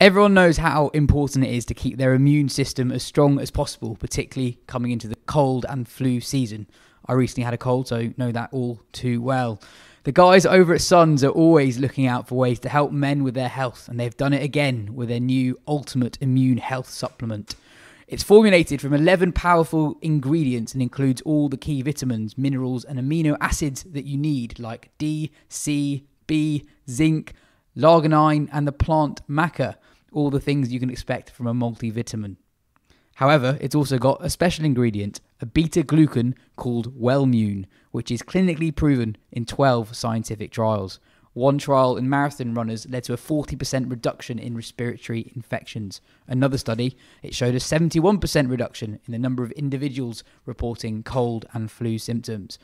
Everyone knows how important it is to keep their immune system as strong as possible, particularly coming into the cold and flu season. I recently had a cold, so know that all too well. The guys over at Suns are always looking out for ways to help men with their health, and they've done it again with their new Ultimate Immune Health Supplement. It's formulated from 11 powerful ingredients and includes all the key vitamins, minerals and amino acids that you need, like D, C, B, zinc, arginine and the plant maca, all the things you can expect from a multivitamin. However, it's also got a special ingredient, a beta-glucan called Wellmune, which is clinically proven in 12 scientific trials. One trial in marathon runners led to a 40% reduction in respiratory infections. Another study, it showed a 71% reduction in the number of individuals reporting cold and flu symptoms.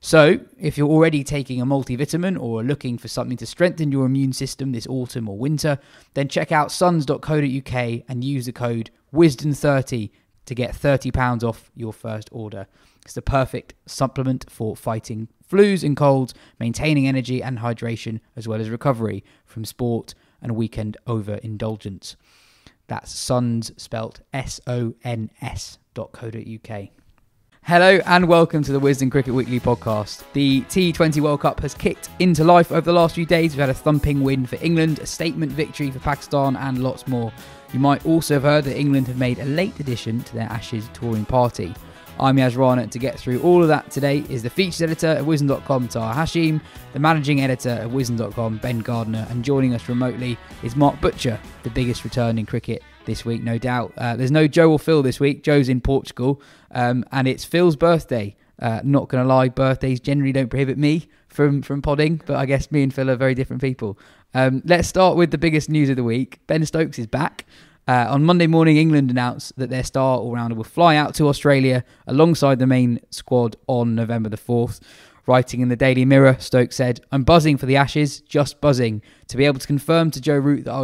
So, if you're already taking a multivitamin or are looking for something to strengthen your immune system this autumn or winter, then check out suns.co.uk and use the code WISDOM30 to get £30 off your first order. It's the perfect supplement for fighting flus and colds, maintaining energy and hydration, as well as recovery from sport and weekend overindulgence. That's Suns, spelt SONS.co.uk. Hello and welcome to the Wisdom Cricket Weekly podcast. The T20 World Cup has kicked into life over the last few days. We've had a thumping win for England, a statement victory for Pakistan and lots more. You might also have heard that England have made a late addition to their Ashes touring party. I'm Rana. To get through all of that today is the features editor at wisdom.com, Taha Hashim, the managing editor at wisdom.com, Ben Gardner, and joining us remotely is Mark Butcher, the biggest return in cricket this week, no doubt. There's no Joe or Phil this week. Joe's in Portugal, and it's Phil's birthday. Not going to lie, birthdays generally don't prohibit me from podding, but I guess me and Phil are very different people. Let's start with the biggest news of the week. Ben Stokes is back. On Monday morning, England announced that their star all-rounder will fly out to Australia alongside the main squad on November the 4th. Writing in the Daily Mirror, Stokes said, "I'm buzzing for the Ashes, just buzzing. To be able to confirm to Joe Root that I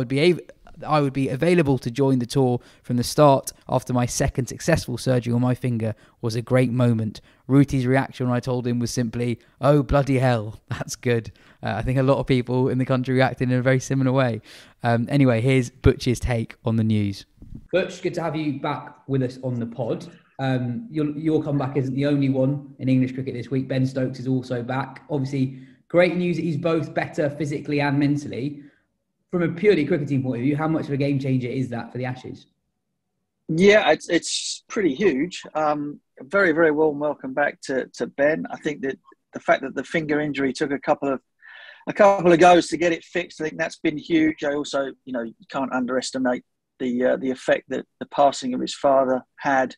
would be available to join the tour from the start after my second successful surgery on my finger was a great moment. Rooty's reaction when I told him was simply, 'Oh, bloody hell, that's good.' I think a lot of people in the country reacted in a very similar way. Anyway, here's Butch's take on the news. Butch, good to have you back with us on the pod. Your comeback isn't the only one in English cricket this week. Ben Stokes is also back. Obviously, great news that he's both better physically and mentally. From a purely cricketing point of view, how much of a game changer is that for the Ashes? Yeah, it's pretty huge. Very, very warm welcome back to Ben. I think that the fact that the finger injury took a couple of goes to get it fixed, I think that's been huge. I also, you can't underestimate the effect that the passing of his father had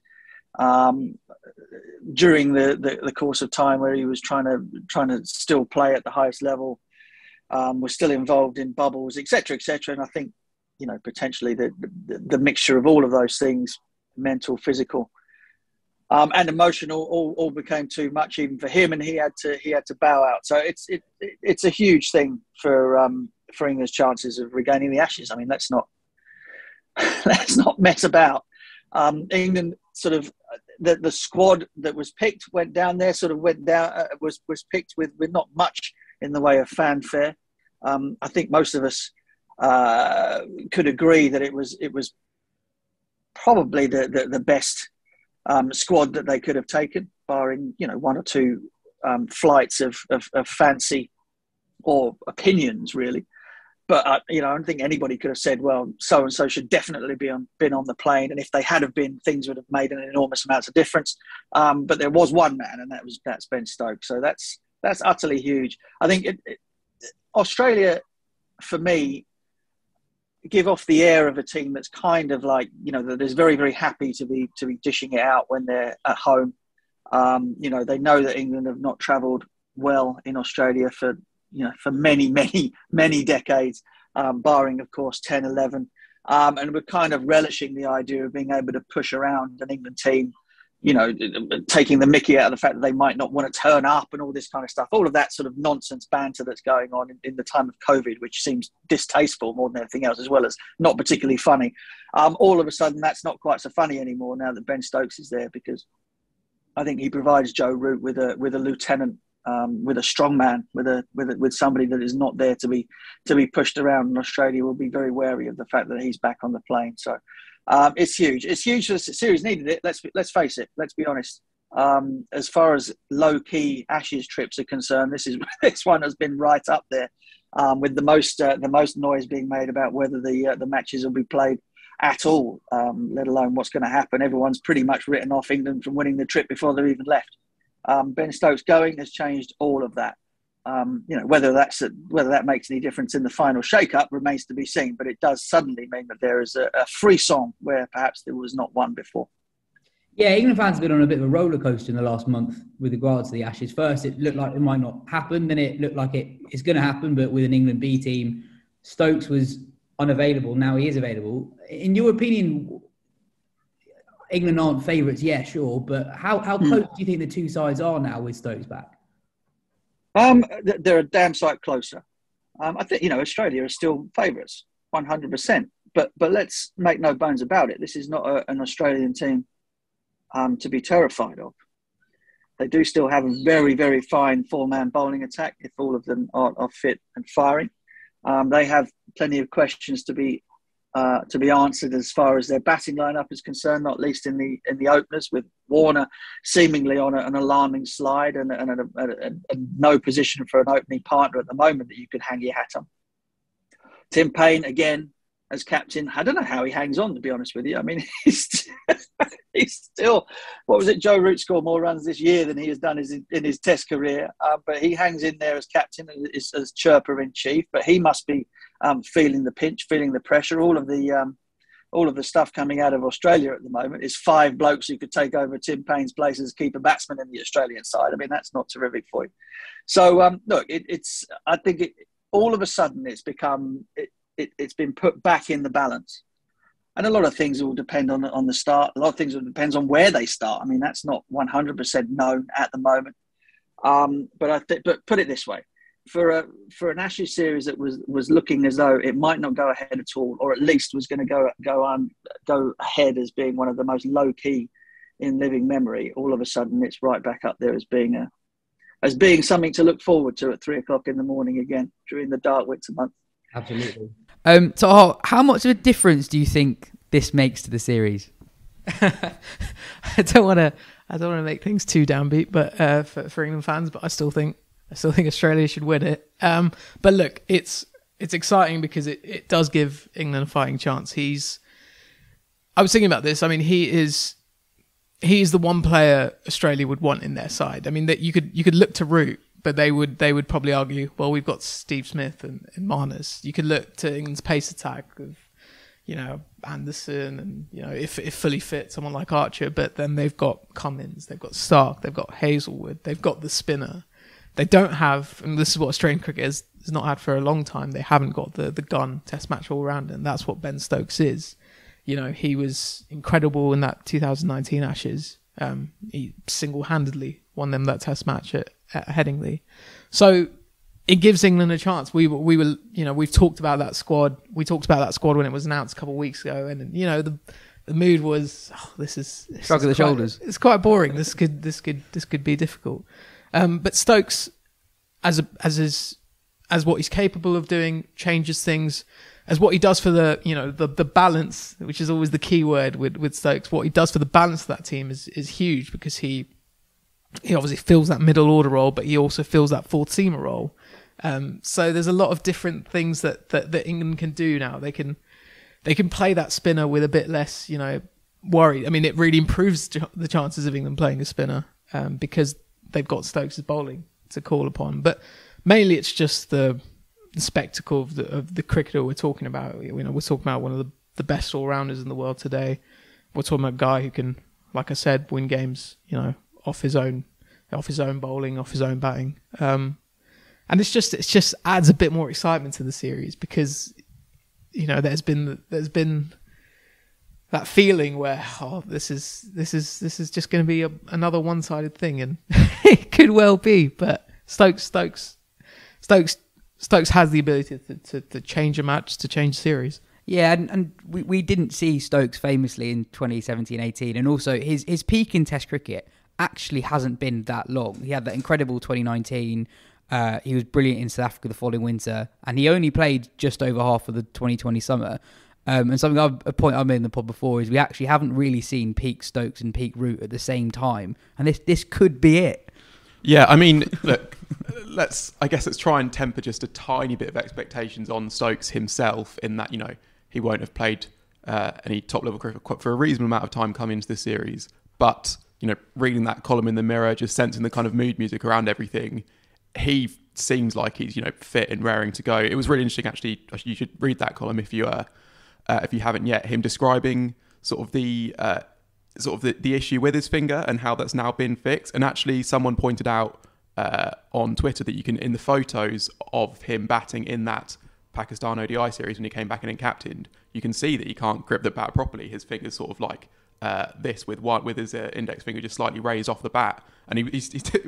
during the course of time where he was trying to still play at the highest level. Was still involved in bubbles, etc., and I think potentially the mixture of all of those things, mental, physical, and emotional, all became too much even for him, and he had to bow out. So it's a huge thing for England's chances of regaining the Ashes. I mean, let's not mess about. England sort of the squad that was picked went down, was picked with not much in the way of fanfare. I think most of us could agree that it was probably the best squad that they could have taken, barring one or two flights of fancy or opinions, really. But I don't think anybody could have said, well, so and so should definitely been on the plane, and if they had have been, things would have made an enormous amount of difference. But there was one man, and that's Ben Stokes. So that's utterly huge. I think Australia, for me, give off the air of a team that's kind of like that is very, very happy to be dishing it out when they're at home. They know that England have not travelled well in Australia for many, many, many decades, barring, of course, 10, 11. And we're kind of relishing the idea of being able to push around an England team, taking the mickey out of the fact that they might not want to turn up and all this kind of stuff. All of that sort of nonsense banter that's going on in the time of COVID, which seems distasteful more than anything else, as well as not particularly funny. All of a sudden, that's not quite so funny anymore now that Ben Stokes is there, because I think he provides Joe Root with a lieutenant with a strong man, with somebody that is not there to be pushed around. And Australia will be very wary of the fact that he's back on the plane. So it's huge. It's huge for the series. Needed it. Let's face it. Let's be honest. As far as low key Ashes trips are concerned, this one has been right up there with the most noise being made about whether the matches will be played at all, let alone what's going to happen. Everyone's pretty much written off England from winning the trip before they've even left. Ben Stokes going has changed all of that. Whether that makes any difference in the final shake-up remains to be seen, but it does suddenly mean that there is a frisson where perhaps there was not one before. Yeah, England fans have been on a bit of a roller coaster in the last month with regards to the Ashes. First, it looked like it might not happen. Then it looked like it's going to happen, but with an England B team. Stokes was unavailable. Now he is available. In your opinion, England aren't favourites, yeah, sure. But how close do you think the two sides are now with Stokes back? They're a damn sight closer. I think, Australia are still favourites, 100%. But let's make no bones about it. This is not an Australian team to be terrified of. They do still have a very, very fine four-man bowling attack if all of them are fit and firing. They have plenty of questions to be answered as far as their batting lineup is concerned, not least in the openers, with Warner seemingly on an alarming slide and no position for an opening partner at the moment that you could hang your hat on. Tim Payne again as captain. I don't know how he hangs on, to be honest with you. I mean, he's still, what was it? Joe Root scored more runs this year than he has done in his Test career, but he hangs in there as captain, as chirper in chief. But he must be feeling the pinch, feeling the pressure. All of the stuff coming out of Australia at the moment is 5 blokes who could take over Tim Payne's place as keeper batsman in the Australian side. I mean, that's not terrific for you. So look, I think all of a sudden it's become. It's been put back in the balance. And a lot of things will depend on the start. A lot of things will depend on where they start. I mean, that's not 100% known at the moment. But put it this way. For an Ashes series that was looking as though it might not go ahead at all, or at least was going to go ahead as being one of the most low-key in living memory, all of a sudden it's right back up there as being something to look forward to at 3:00 in the morning again during the dark winter months. Absolutely. So how much of a difference do you think this makes to the series? I don't want to make things too downbeat, but for England fans, but I still think Australia should win it. But look, it's exciting because it does give England a fighting chance. I was thinking about this. I mean, he is the one player Australia would want in their side. I mean, that you could look to Root, but they would probably argue, well, we've got Steve Smith and Marnus. You could look to England's pace attack of, Anderson and, if fully fit, someone like Archer. But then they've got Cummins, they've got Stark, they've got Hazelwood, they've got the spinner. They don't have, and this is what Australian cricket has not had for a long time, they haven't got the gun test match all round, and that's what Ben Stokes is. He was incredible in that 2019 Ashes. He single-handedly won them that test match at Headingley. So it gives England a chance. We've talked about that squad. We talked about that squad when it was announced a couple of weeks ago, and the mood was, shrug of the shoulders. It's quite boring. This could be difficult. But Stokes, as what he's capable of doing, changes things. As what he does for the balance, which is always the key word with Stokes, what he does for the balance of that team is huge, because he obviously fills that middle order role, but he also fills that fourth seamer role. So there's a lot of different things that England can do now. They can play that spinner with a bit less, worry. I mean, it really improves the chances of England playing a spinner because they've got Stokes' bowling to call upon. But mainly it's just the spectacle of the cricketer we're talking about. We're talking about one of the best all-rounders in the world today. We're talking about a guy who can, like I said, win games, off his own bowling, off his own batting. And it's just adds a bit more excitement to the series, because there's been that feeling where this is just going to be another one-sided thing, and it could well be. But Stokes has the ability to change a match, to change a series. Yeah, and we didn't see Stokes famously in 2017-18, and also his peak in Test cricket actually hasn't been that long. He had that incredible 2019. He was brilliant in South Africa the following winter, and he only played just over half of the 2020 summer. And a point I've made in the pod before is we actually haven't really seen peak Stokes and peak Root at the same time, and this could be it. Yeah, I mean, look, let's try and temper just a tiny bit of expectations on Stokes himself, in that, he won't have played any top level cricket for a reasonable amount of time coming into this series. But, reading that column in the Mirror, just sensing the kind of mood music around everything, he seems like he's, fit and raring to go. It was really interesting, actually. You should read that column if you haven't yet. Him describing sort of the issue with his finger and how that's now been fixed. And actually, someone pointed out on Twitter that you can, in the photos of him batting in that Pakistan ODI series when he came back in and captained, you can see that he can't grip the bat properly. His finger's sort of like this, with his index finger just slightly raised off the bat. And he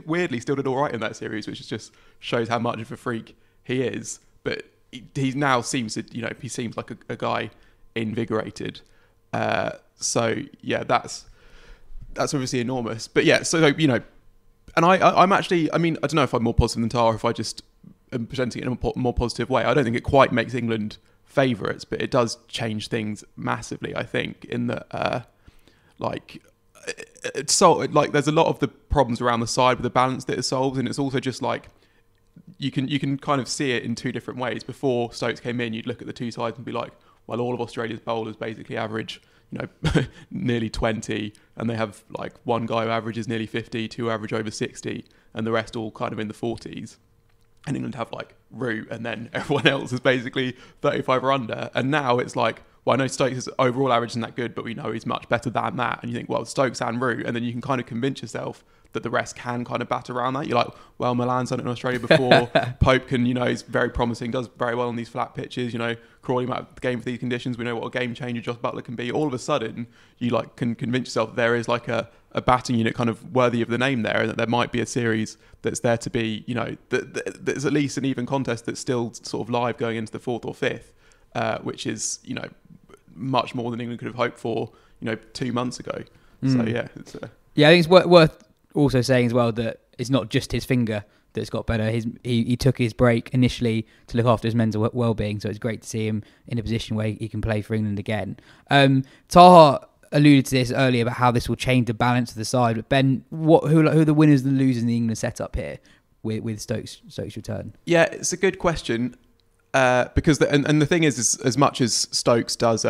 weirdly still did all right in that series, which just shows how much of a freak he is. But he now seems to, he seems like a guy invigorated. So yeah, that's obviously enormous. But yeah, so and I'm actually, I mean, I don't know if I'm more positive than Taha, if I just am presenting it in a more positive way. I don't think it quite makes England favourites, but it does change things massively, I think, in that there's a lot of the problems around the side with the balance that it solves, and it's also just like you can kind of see it in two different ways. Before Stokes came in, you'd look at the two sides and be like, well, all of Australia's bowlers basically average nearly 20, and they have like one guy who averages nearly 50, two average over 60, and the rest all kind of in the 40s. And England have like Root, and then everyone else is basically 35 or under. And now it's like, well, I know Stokes' overall average isn't that good, but we know he's much better than that. And you think, well, Stokes and Root, and then you can kind of convince yourself that the rest can kind of bat around that. You're like, well, Milan's done it in Australia before. Pope can, he's very promising, does very well on these flat pitches. Crawley might have the game for these conditions. We know what a game changer Josh Buttler can be. All of a sudden, you like can convince yourself that there is like a batting unit kind of worthy of the name there, and that there might be a series that's there to be, there's at least an even contest that's still sort of live going into the fourth or fifth, which is, much more than England could have hoped for, 2 months ago. So yeah, yeah, I think it's worth also saying as well that it's not just his finger that's got better. He took his break initially to look after his mental well-being, so it's great to see him in a position where he can play for England again. Taha alluded to this earlier about how this will change the balance of the side, but Ben, who are the winners and losers in the England setup here with Stokes' return? Yeah, it's a good question, because the thing is as much as Stokes does,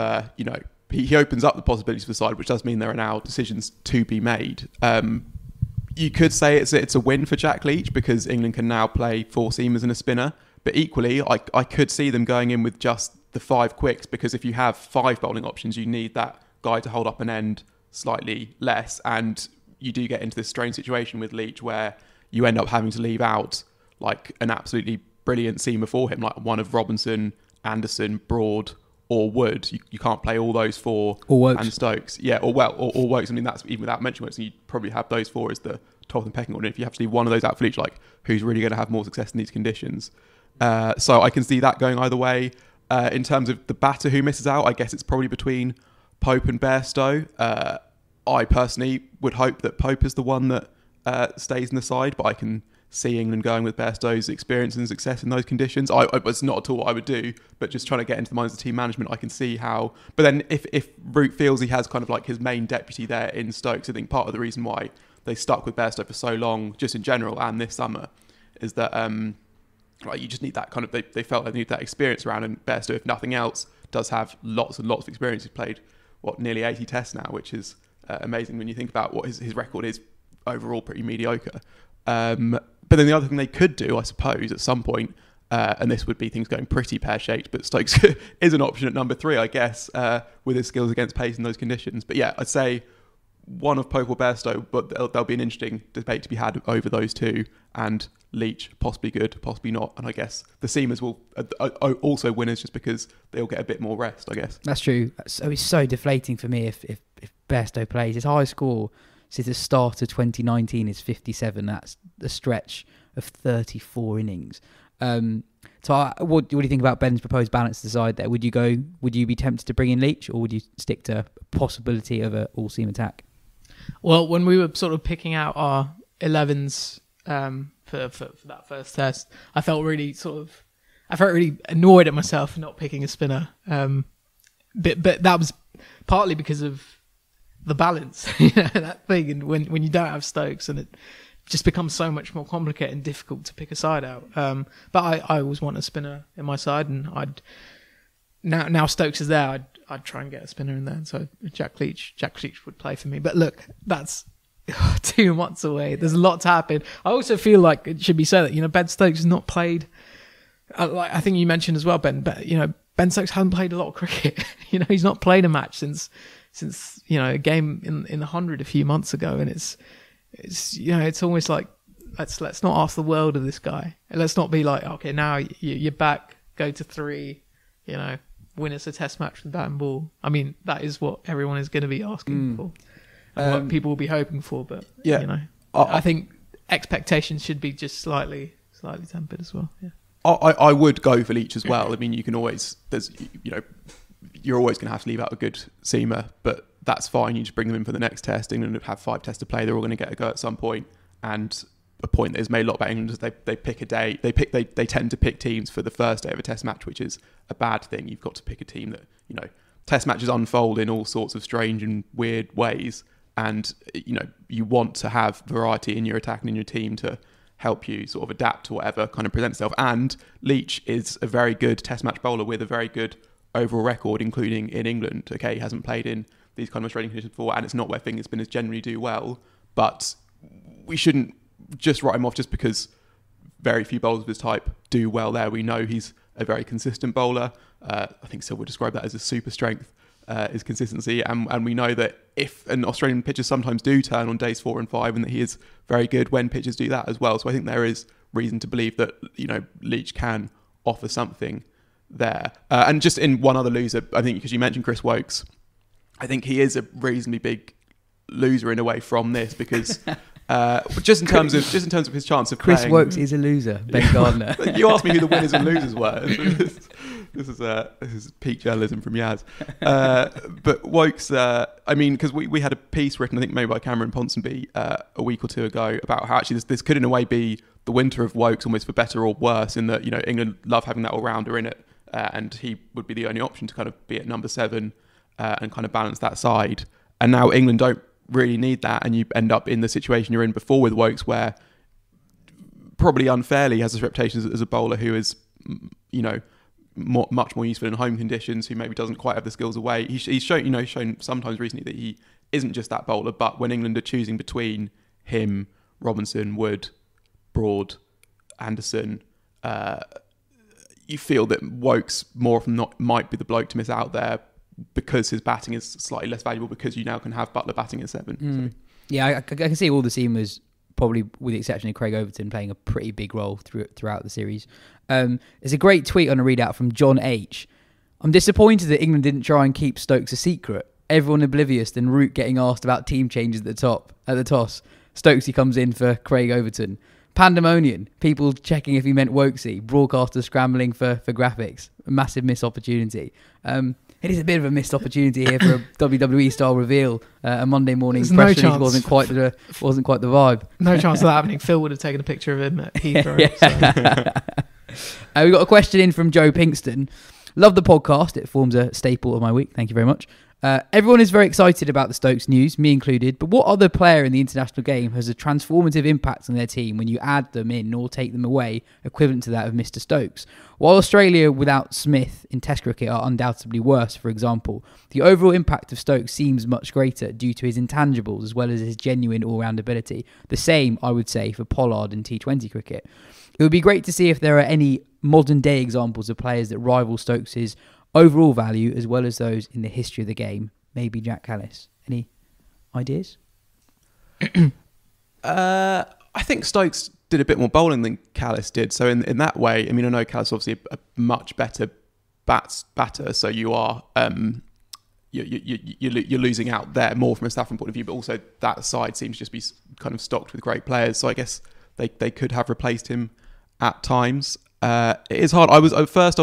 he opens up the possibilities for the side, which does mean there are now decisions to be made. You could say it's a win for Jack Leach, because England can now play four seamers and a spinner. But equally, I could see them going in with just the 5 quicks, because if you have 5 bowling options, you need that guy to hold up an end slightly less. And you do get into this strange situation with Leach where you end up having to leave out like an absolutely brilliant seamer for him, like one of Robinson, Anderson, Broad, or Wood. You can't play all those 4 and Stokes. Yeah, or Wokes. I mean, that's even without mentioning Wokes, and you'd probably have those 4 as the top of the pecking order. If you have to leave one of those out for each, like, who's really going to have more success in these conditions? So I can see that going either way. In terms of the batter who misses out, I guess it's probably between Pope and Bairstow. I personally would hope that Pope is the one that stays in the side, but I can see England going with Bairstow's experience and success in those conditions. It's not at all what I would do, but just trying to get into the minds of the team management, I can see how. But then if Root feels he has kind of like his main deputy there in Stokes, I think part of the reason why they stuck with Bairstow for so long, just in general and this summer, is that you just need that kind of, they felt they need that experience around, and Bairstow, if nothing else, does have lots and lots of experience. He's played nearly 80 tests now, which is amazing when you think about what his record is overall, pretty mediocre. But then the other thing they could do, I suppose, at some point, and this would be things going pretty pear-shaped, but Stokes is an option at number 3, I guess, with his skills against pace in those conditions. But yeah, I'd say one of Pope or Bairstow, but there'll be an interesting debate to be had over those two, and Leach, possibly good, possibly not. And I guess the seamers will also winners just because they'll get a bit more rest, I guess. That's true. So it's so deflating for me if Bairstow plays. His high score since the start of 2019 is 57. That's a stretch of 34 innings. So what do you think about Ben's proposed balance to the side there? Would you be tempted to bring in Leach, or would you stick to a possibility of an all-seam attack? Well, when we were sort of picking out our 11s for that first test, I felt really annoyed at myself for not picking a spinner. But that was partly because of the balance, that thing. And when you don't have Stokes, and it just becomes so much more complicated and difficult to pick a side out. But I always want a spinner in my side, and now Stokes is there, I'd try and get a spinner in there. So Jack Leach would play for me. But look, that's 2 months away. There's a lot to happen. I also feel like it should be said that Ben Stokes has not played. Like I think you mentioned as well, Ben. But Ben Stokes hasn't played a lot of cricket. He's not played a match since a game in the 100 a few months ago, and it's almost like let's not ask the world of this guy. Let's not be like, okay, now you're back, go to 3, win us a test match with bat and ball. I mean, that is what everyone is going to be asking for, and what people will be hoping for. But I think expectations should be just slightly tempered as well. Yeah. I would go for Leach as well. I mean, you can always you're always going to have to leave out a good seamer, but that's fine. You just bring them in for the next test. England have 5 tests to play. They're all going to get a go at some point. And a point that is made a lot about England is they pick a day. They tend to pick teams for the first day of a test match, which is a bad thing. You've got to pick a team that test matches unfold in all sorts of strange and weird ways, and you want to have variety in your attack and in your team to help you sort of adapt to whatever kind of presents itself. And Leach is a very good test match bowler with a very good overall record, including in England. Okay, he hasn't played in these kind of Australian conditions before, and it's not where finger spinners generally do well, but we shouldn't just write him off just because very few bowlers of his type do well there. We know he's a very consistent bowler. I think Sil would describe that as a super strength, his consistency, and we know that if an Australian pitchers sometimes do turn on days 4 and 5, and that he is very good when pitchers do that as well. So I think there is reason to believe that Leach can offer something there. And just in one other loser, I think, because you mentioned Chris Wokes, I think he is a reasonably big loser in a way from this, because just in terms of his chance of Chris playing. Wokes is a loser. Ben Gardner. You asked me who the winners and losers were. This is peak journalism from Yaz. But Wokes, I mean, because we had a piece written, I think maybe by Cameron Ponsonby a week or two ago, about how actually this could in a way be the winter of Wokes, almost for better or worse, in that England love having that all-rounder in it, and he would be the only option to kind of be at number 7 and kind of balance that side. And now England don't really need that, and you end up in the situation you're in before with Wokes, where probably unfairly has this reputation as a bowler who is much more useful in home conditions, who maybe doesn't quite have the skills away. He's shown sometimes recently that he isn't just that bowler, but when England are choosing between him, Robinson, Wood, Broad, Anderson, you feel that Wokes more often not might be the bloke to miss out there, because his batting is slightly less valuable, because you now can have Buttler batting at 7. So. Yeah, I can see all the seamers, probably with the exception of Craig Overton, playing a pretty big role throughout the series. There's a great tweet on a readout from John H. I'm disappointed that England didn't try and keep Stokes a secret. Everyone oblivious, then Root getting asked about team changes at the toss. Stokesy comes in for Craig Overton. Pandemonium. People checking if he meant Wokesy. Broadcasters scrambling for graphics. A massive missed opportunity. It is a bit of a missed opportunity here for a WWE style reveal. A Monday morning press release wasn't quite the vibe. No chance of that happening. Phil would have taken a picture of him at Heathrow. We got a question in from Joe Pinkston. Love the podcast. It forms a staple of my week. Thank you very much. Everyone is very excited about the Stokes news, me included, but what other player in the international game has a transformative impact on their team when you add them in or take them away, equivalent to that of Mr. Stokes? While Australia without Smith in Test cricket are undoubtedly worse, for example, the overall impact of Stokes seems much greater due to his intangibles as well as his genuine all-round ability. The same, I would say, for Pollard in T20 cricket. It would be great to see if there are any modern-day examples of players that rival Stokes' overall value as well as those in the history of the game. Maybe Jack Callis. Any ideas? I think Stokes did a bit more bowling than Callis did. So in that way, I mean, I know Callis obviously a much better batter. So you are you're losing out there more from a staffing point of view. But also that side seems to just be kind of stocked with great players. So I guess they could have replaced him at times. It is hard. I was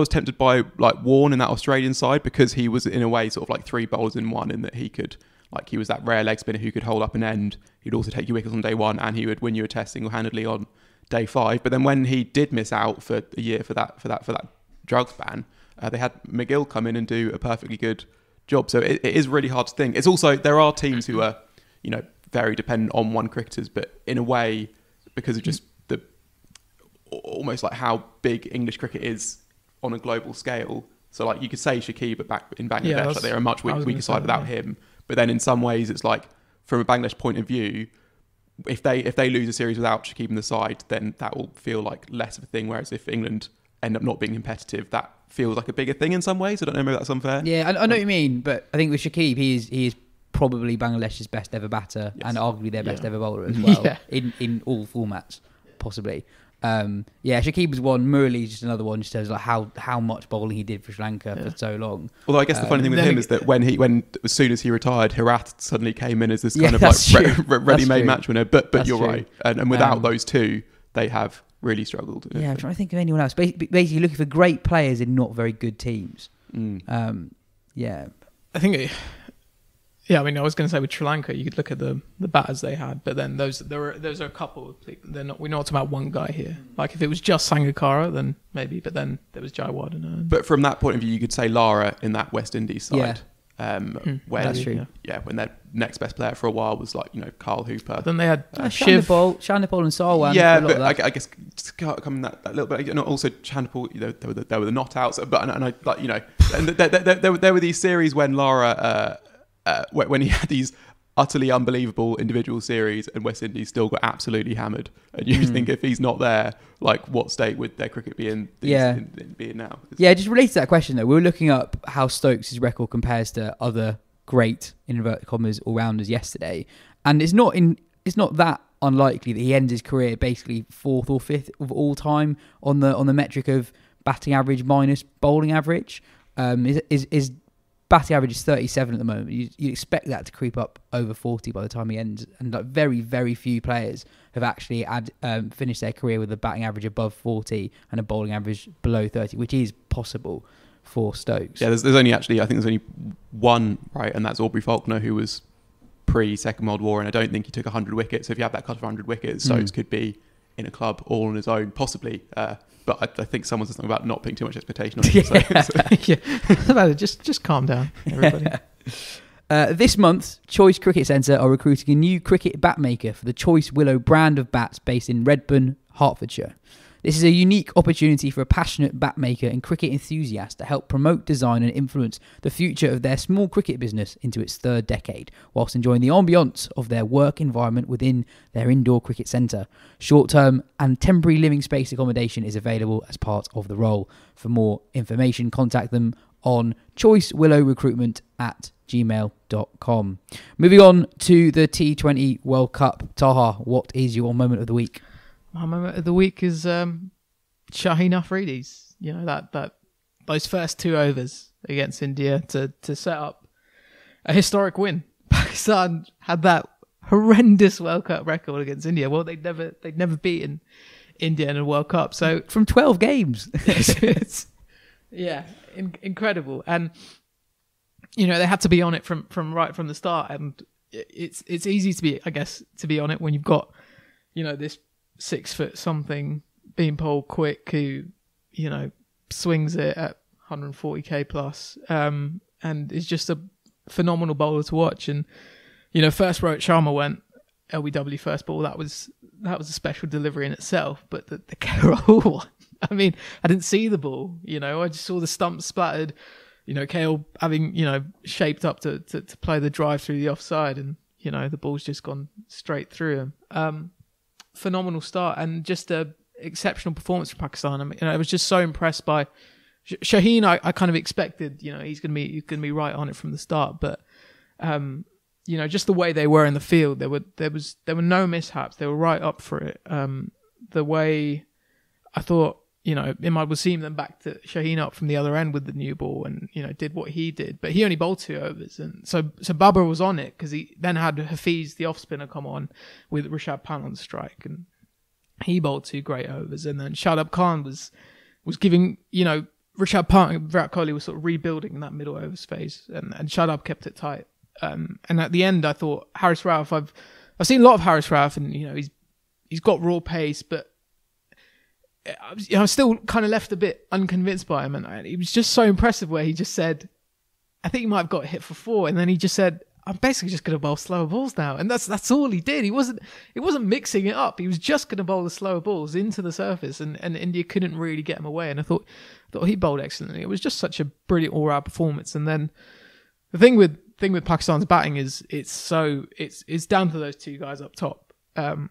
tempted by like Warne in that Australian side, because he was in a way sort of like 3 bowlers in one, in that he could Like, he was that rare leg spinner who could hold up an end. He'd also take you wickets on day one, and he would win you a test single-handedly on day 5. But then when he did miss out for a year for that drugs ban, they had McGill come in and do a perfectly good job. So it is really hard to think. It's also, there are teams who are, you know, very dependent on one cricketers, but in a way, because of just the almost like how big English cricket is on a global scale. So like you could say Shakib, but back in Bangladesh, like they're a much weaker side without him. But then in some ways, it's like, from a Bangladesh point of view, if they lose a series without Shakib in the side, then that will feel like less of a thing. Whereas if England end up not being competitive, that feels like a bigger thing in some ways. I don't know, maybe that's unfair. Yeah, I know what you mean, but I think with Shakib, he is probably Bangladesh's best ever batter, and arguably their best ever bowler as well, in all formats, possibly. Shakib was one. Murali is just another one. Just shows like how much bowling he did for Sri Lanka for so long. Although I guess the funny thing with him is that when as soon as he retired, Hirath suddenly came in as this kind of like ready-made match winner. But you're right, and without those two, they have really struggled. Yeah, I'm trying to think of anyone else. Basically, looking for great players in not very good teams. I think. I mean, I was going to say with Sri Lanka, you could look at the batters they had, but then those are a couple. We're not talking about one guy here. Like if it was just Sangakkara, then maybe, but then there was Jayawardene. But from that point of view, you could say Lara in that West Indies side. When, that's true. Yeah, when their next best player for a while was like, you know, Carl Hooper. But then they had Shandipol and Sarwan. Yeah, but I guess just coming that little bit. You know, also Shandipol, you know, there were the not outs, but and I like, you know, and there were these series when Lara. When he had these utterly unbelievable individual series and West Indies still got absolutely hammered, and you think if he's not there, like what state would their cricket be in? Be in now? Just related to that question though, we were looking up how Stokes' record compares to other great in inverted commas all rounders yesterday, and it's not that unlikely that he ends his career basically 4th or 5th of all time on the metric of batting average minus bowling average. Is batting average is 37 at the moment. You expect that to creep up over 40 by the time he ends. And like very, very few players have actually finished their career with a batting average above 40 and a bowling average below 30, which is possible for Stokes. Yeah, there's only actually, I think there's only one, right? And that's Aubrey Faulkner, who was pre-Second World War. And I don't think he took 100 wickets. So if you have that cut of 100 wickets, Stokes could be in a club all on his own, possibly. But I think someone said something about not putting too much expectation on him. Just calm down, everybody. This month, Choice Cricket Centre are recruiting a new cricket bat maker for the Choice Willow brand of bats based in Redburn, Hertfordshire. This is a unique opportunity for a passionate bat maker and cricket enthusiast to help promote, design and influence the future of their small cricket business into its 3rd decade, whilst enjoying the ambience of their work environment within their indoor cricket centre. Short-term and temporary living space accommodation is available as part of the role. For more information, contact them on choicewillowrecruitment@gmail.com. Moving on to the T20 World Cup. Taha, what is your moment of the week? My moment of the week is Shaheen Afridi's. You know, those first 2 overs against India to set up a historic win. Pakistan had that horrendous World Cup record against India. Well, they'd never beaten India in a World Cup. So from 12 games. Incredible. And you know, they had to be on it from right from the start. And it's easy to be on it when you've got, you know, this 6 foot something being bowled quick who, you know, swings it at 140k plus, and is just a phenomenal bowler to watch. And you know, first Rohit Sharma went LBW first ball. That was a special delivery in itself. But the KL one, I mean, I didn't see the ball. You know, I just saw the stump splattered. You know, KL having, you know, shaped up to play the drive through the offside, and you know, the ball's just gone straight through him. Phenomenal start and just a exceptional performance from Pakistan. I mean, you know, I was just so impressed by Shaheen. I kind of expected, you know, he's gonna be right on it from the start, but you know, just the way they were in the field, there were no mishaps. They were right up for it. The way I thought, you know, Imad Wasim then back to Shaheen up from the other end with the new ball, and you know, did what he did, but he only bowled 2 overs, and so Babur was on it because he then had Hafiz, the off spinner, come on with Rishabh Pant on strike, and he bowled 2 great overs, and then Shadab Khan was giving, you know, Rishabh Pant and Virat Kohli was sort of rebuilding in that middle overs phase, and Shadab kept it tight. And at the end, I thought Haris Rauf. I've seen a lot of Haris Rauf, and he's got raw pace, but I was still kind of left a bit unconvinced by him. And he was just so impressive where he just said, I think he might have got hit for 4, and then he just said, I'm basically just going to bowl slower balls now. And that's all he did. He wasn't mixing it up. He was just going to bowl the slower balls into the surface, and India couldn't really get him away. And I thought he bowled excellently. It was just such a brilliant all-round performance. And then the thing with Pakistan's batting is it's down to those two guys up top. And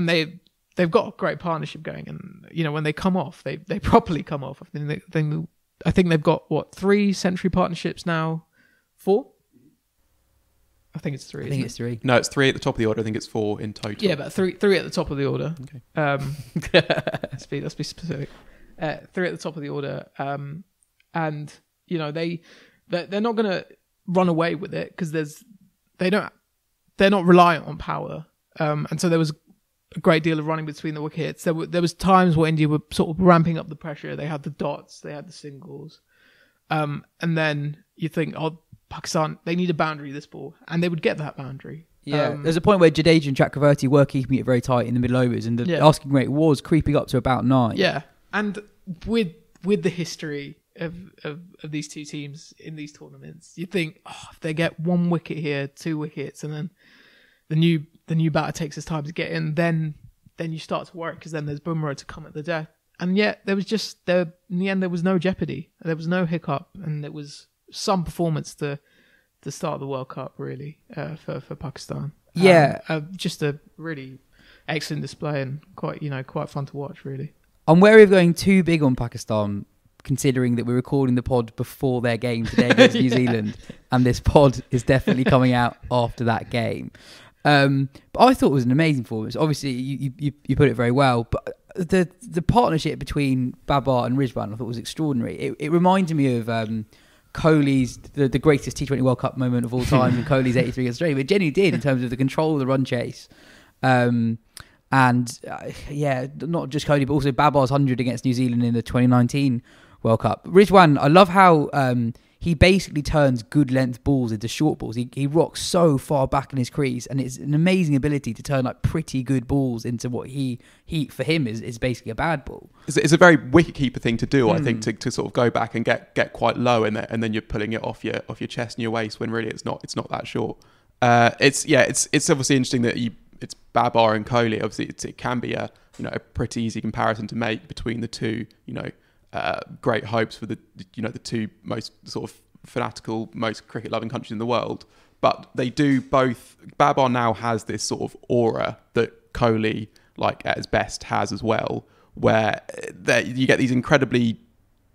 they've got a great partnership going. And when they come off, they properly come off. I think they've got 3 century partnerships now? 4? I think it's 3. I think it's 3. No, it's 3 at the top of the order. I think it's 4 in total. Yeah, but three at the top of the order. Okay. Let's be specific. 3 at the top of the order. And they're not going to run away with it because they're not reliant on power. And so there was a great deal of running between the wickets. There was times where India were sort of ramping up the pressure. They had the dots, they had the singles, and then you think, Pakistan, they need a boundary this ball, and they would get that boundary. Yeah, there's a point where Jadeja and Chakravarti were keeping it very tight in the middle overs, and the asking rate was creeping up to about 9. Yeah, and with the history of these two teams in these tournaments, you think, if they get 1 wicket here, 2 wickets, and then the new batter takes his time to get in, then you start to worry because then there's Bumrah to come at the death. And yet in the end there was no jeopardy, there was no hiccup, and it was some performance to start the World Cup really for Pakistan. Yeah, just a really excellent display and quite fun to watch really. I'm wary of going too big on Pakistan, considering that we're recording the pod before their game today against New Zealand, and this pod is definitely coming out after that game. But I thought it was an amazing performance. Obviously, you put it very well, but the partnership between Babar and Rizwan I thought was extraordinary. It reminded me of Kohli's the greatest T20 World Cup moment of all time, and Kohli's 83 against Australia. But it genuinely did in terms of the control of the run chase. Not just Kohli, but also Babar's 100 against New Zealand in the 2019 World Cup. Rizwan, I love how he basically turns good length balls into short balls. He rocks so far back in his crease, and it's an amazing ability to turn like pretty good balls into what he for him is basically a bad ball. It's a very wicketkeeper thing to do, I think, to sort of go back and get quite low in there, and then you're pulling it off your chest and your waist when really it's not that short. It's obviously interesting that it's Babar and Kohli. Obviously, it can be a pretty easy comparison to make between the two. Great hopes for the two most sort of fanatical, most cricket-loving countries in the world. But they do both. Babar now has this sort of aura that Kohli, like at his best, has as well, where you get these incredibly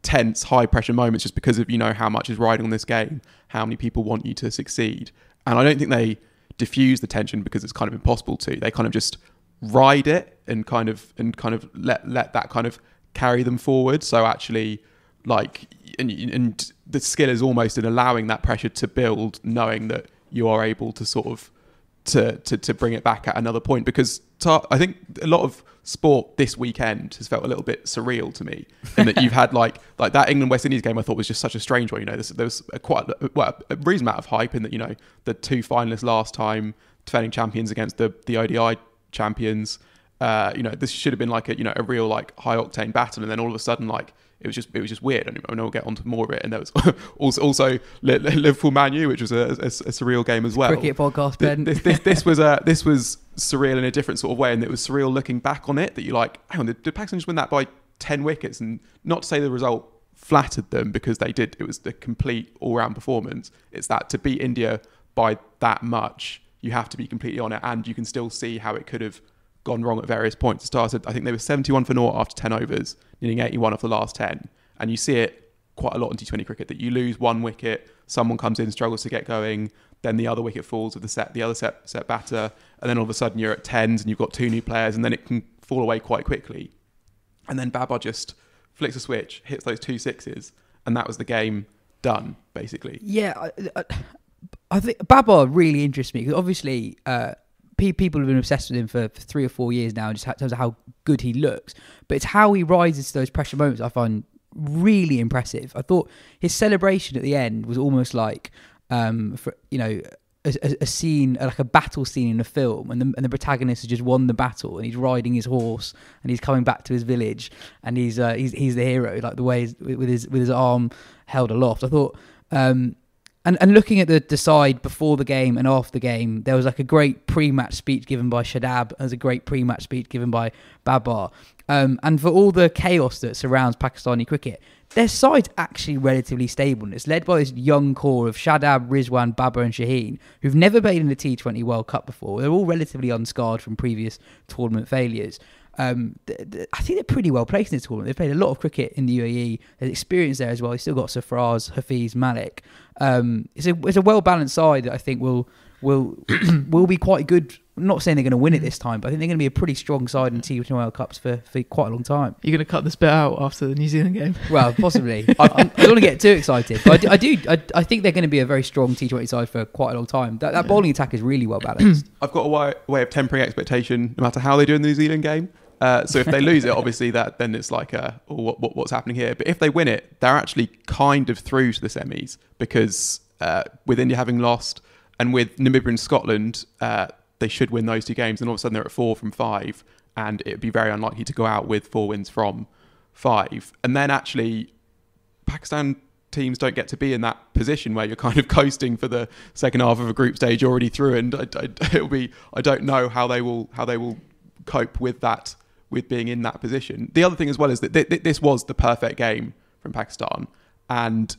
tense, high-pressure moments just because of how much is riding on this game, how many people want you to succeed, and I don't think they diffuse the tension because it's kind of impossible to. They kind of just ride it and kind of let that kind of carry them forward. So actually, and the skill is almost in allowing that pressure to build, knowing that you are able to sort of to bring it back at another point. Because I think a lot of sport this weekend has felt a little bit surreal to me, in that you've had like that England-West Indies game. I thought was just such a strange one. There was a reasonable amount of hype in that. The 2 finalists last time, defending champions against the ODI champions. This should have been like a real like high octane battle, and then all of a sudden it was just weird. And we'll get onto more of it. And there was also Liverpool Man U, which was a surreal game as well. Cricket podcast, Ben. This was surreal in a different sort of way, and it was surreal looking back on it. That you're like, hang on, did Pakistan just win that by 10 wickets? And not to say the result flattered them, because they did. It was the complete all-round performance. It's that to beat India by that much, you have to be completely on it, and you can still see how it could have gone wrong at various points. It started, I think they were 71 for naught after 10 overs, needing 81 off the last 10. And you see it quite a lot in T20 cricket, that you lose 1 wicket, someone comes in, struggles to get going, then the other wicket falls with the other set batter, and then all of a sudden you're at 10s and you've got 2 new players, and then it can fall away quite quickly. And then Babar just flicks a switch, hits those 2 sixes, and that was the game done, basically. Yeah, I think Babar really interests me, because obviously people have been obsessed with him for 3 or 4 years now, just in terms of how good he looks. But it's how he rises to those pressure moments I find really impressive. I thought his celebration at the end was almost like for a scene, like a battle scene in a film, and the protagonist has just won the battle, and he's riding his horse, and he's coming back to his village, and he's the hero, like the way with his arm held aloft. I thought, and looking at the side before the game and after the game, there was like a great pre-match speech given by Shadab, there's a great pre-match speech given by Babar, and for all the chaos that surrounds Pakistani cricket, their side's actually relatively stable, and it's led by this young core of Shadab, Rizwan, Babar and Shaheen, who've never played in the T20 World Cup before. They're all relatively unscarred from previous tournament failures. I think they're pretty well placed in this tournament. They've played a lot of cricket in the UAE. There's experience there as well. They've still got Safraz, Hafiz, Malik. It's a well-balanced side that I think will be quite good. I'm not saying they're going to win it this time, but I think they're going to be a pretty strong side in T20 World Cups for quite a long time. You're going to cut this bit out after the New Zealand game? Well, possibly. I don't want to get too excited, but I think they're going to be a very strong T20 side for quite a long time. That bowling attack is really well balanced. I've got a way of tempering expectation, no matter how they do in the New Zealand game. So if they lose it, obviously then it's like, what's happening here? But if they win it, they're actually kind of through to the semis, because with India having lost and with Namibia and Scotland, they should win those two games, and all of a sudden they're at 4 from 5, and it'd be very unlikely to go out with 4 wins from 5. And then actually, Pakistan teams don't get to be in that position where you're kind of coasting for the second half of a group stage already through, and I don't know how they will cope with that, with being in that position. The other thing as well is that this was the perfect game from Pakistan, and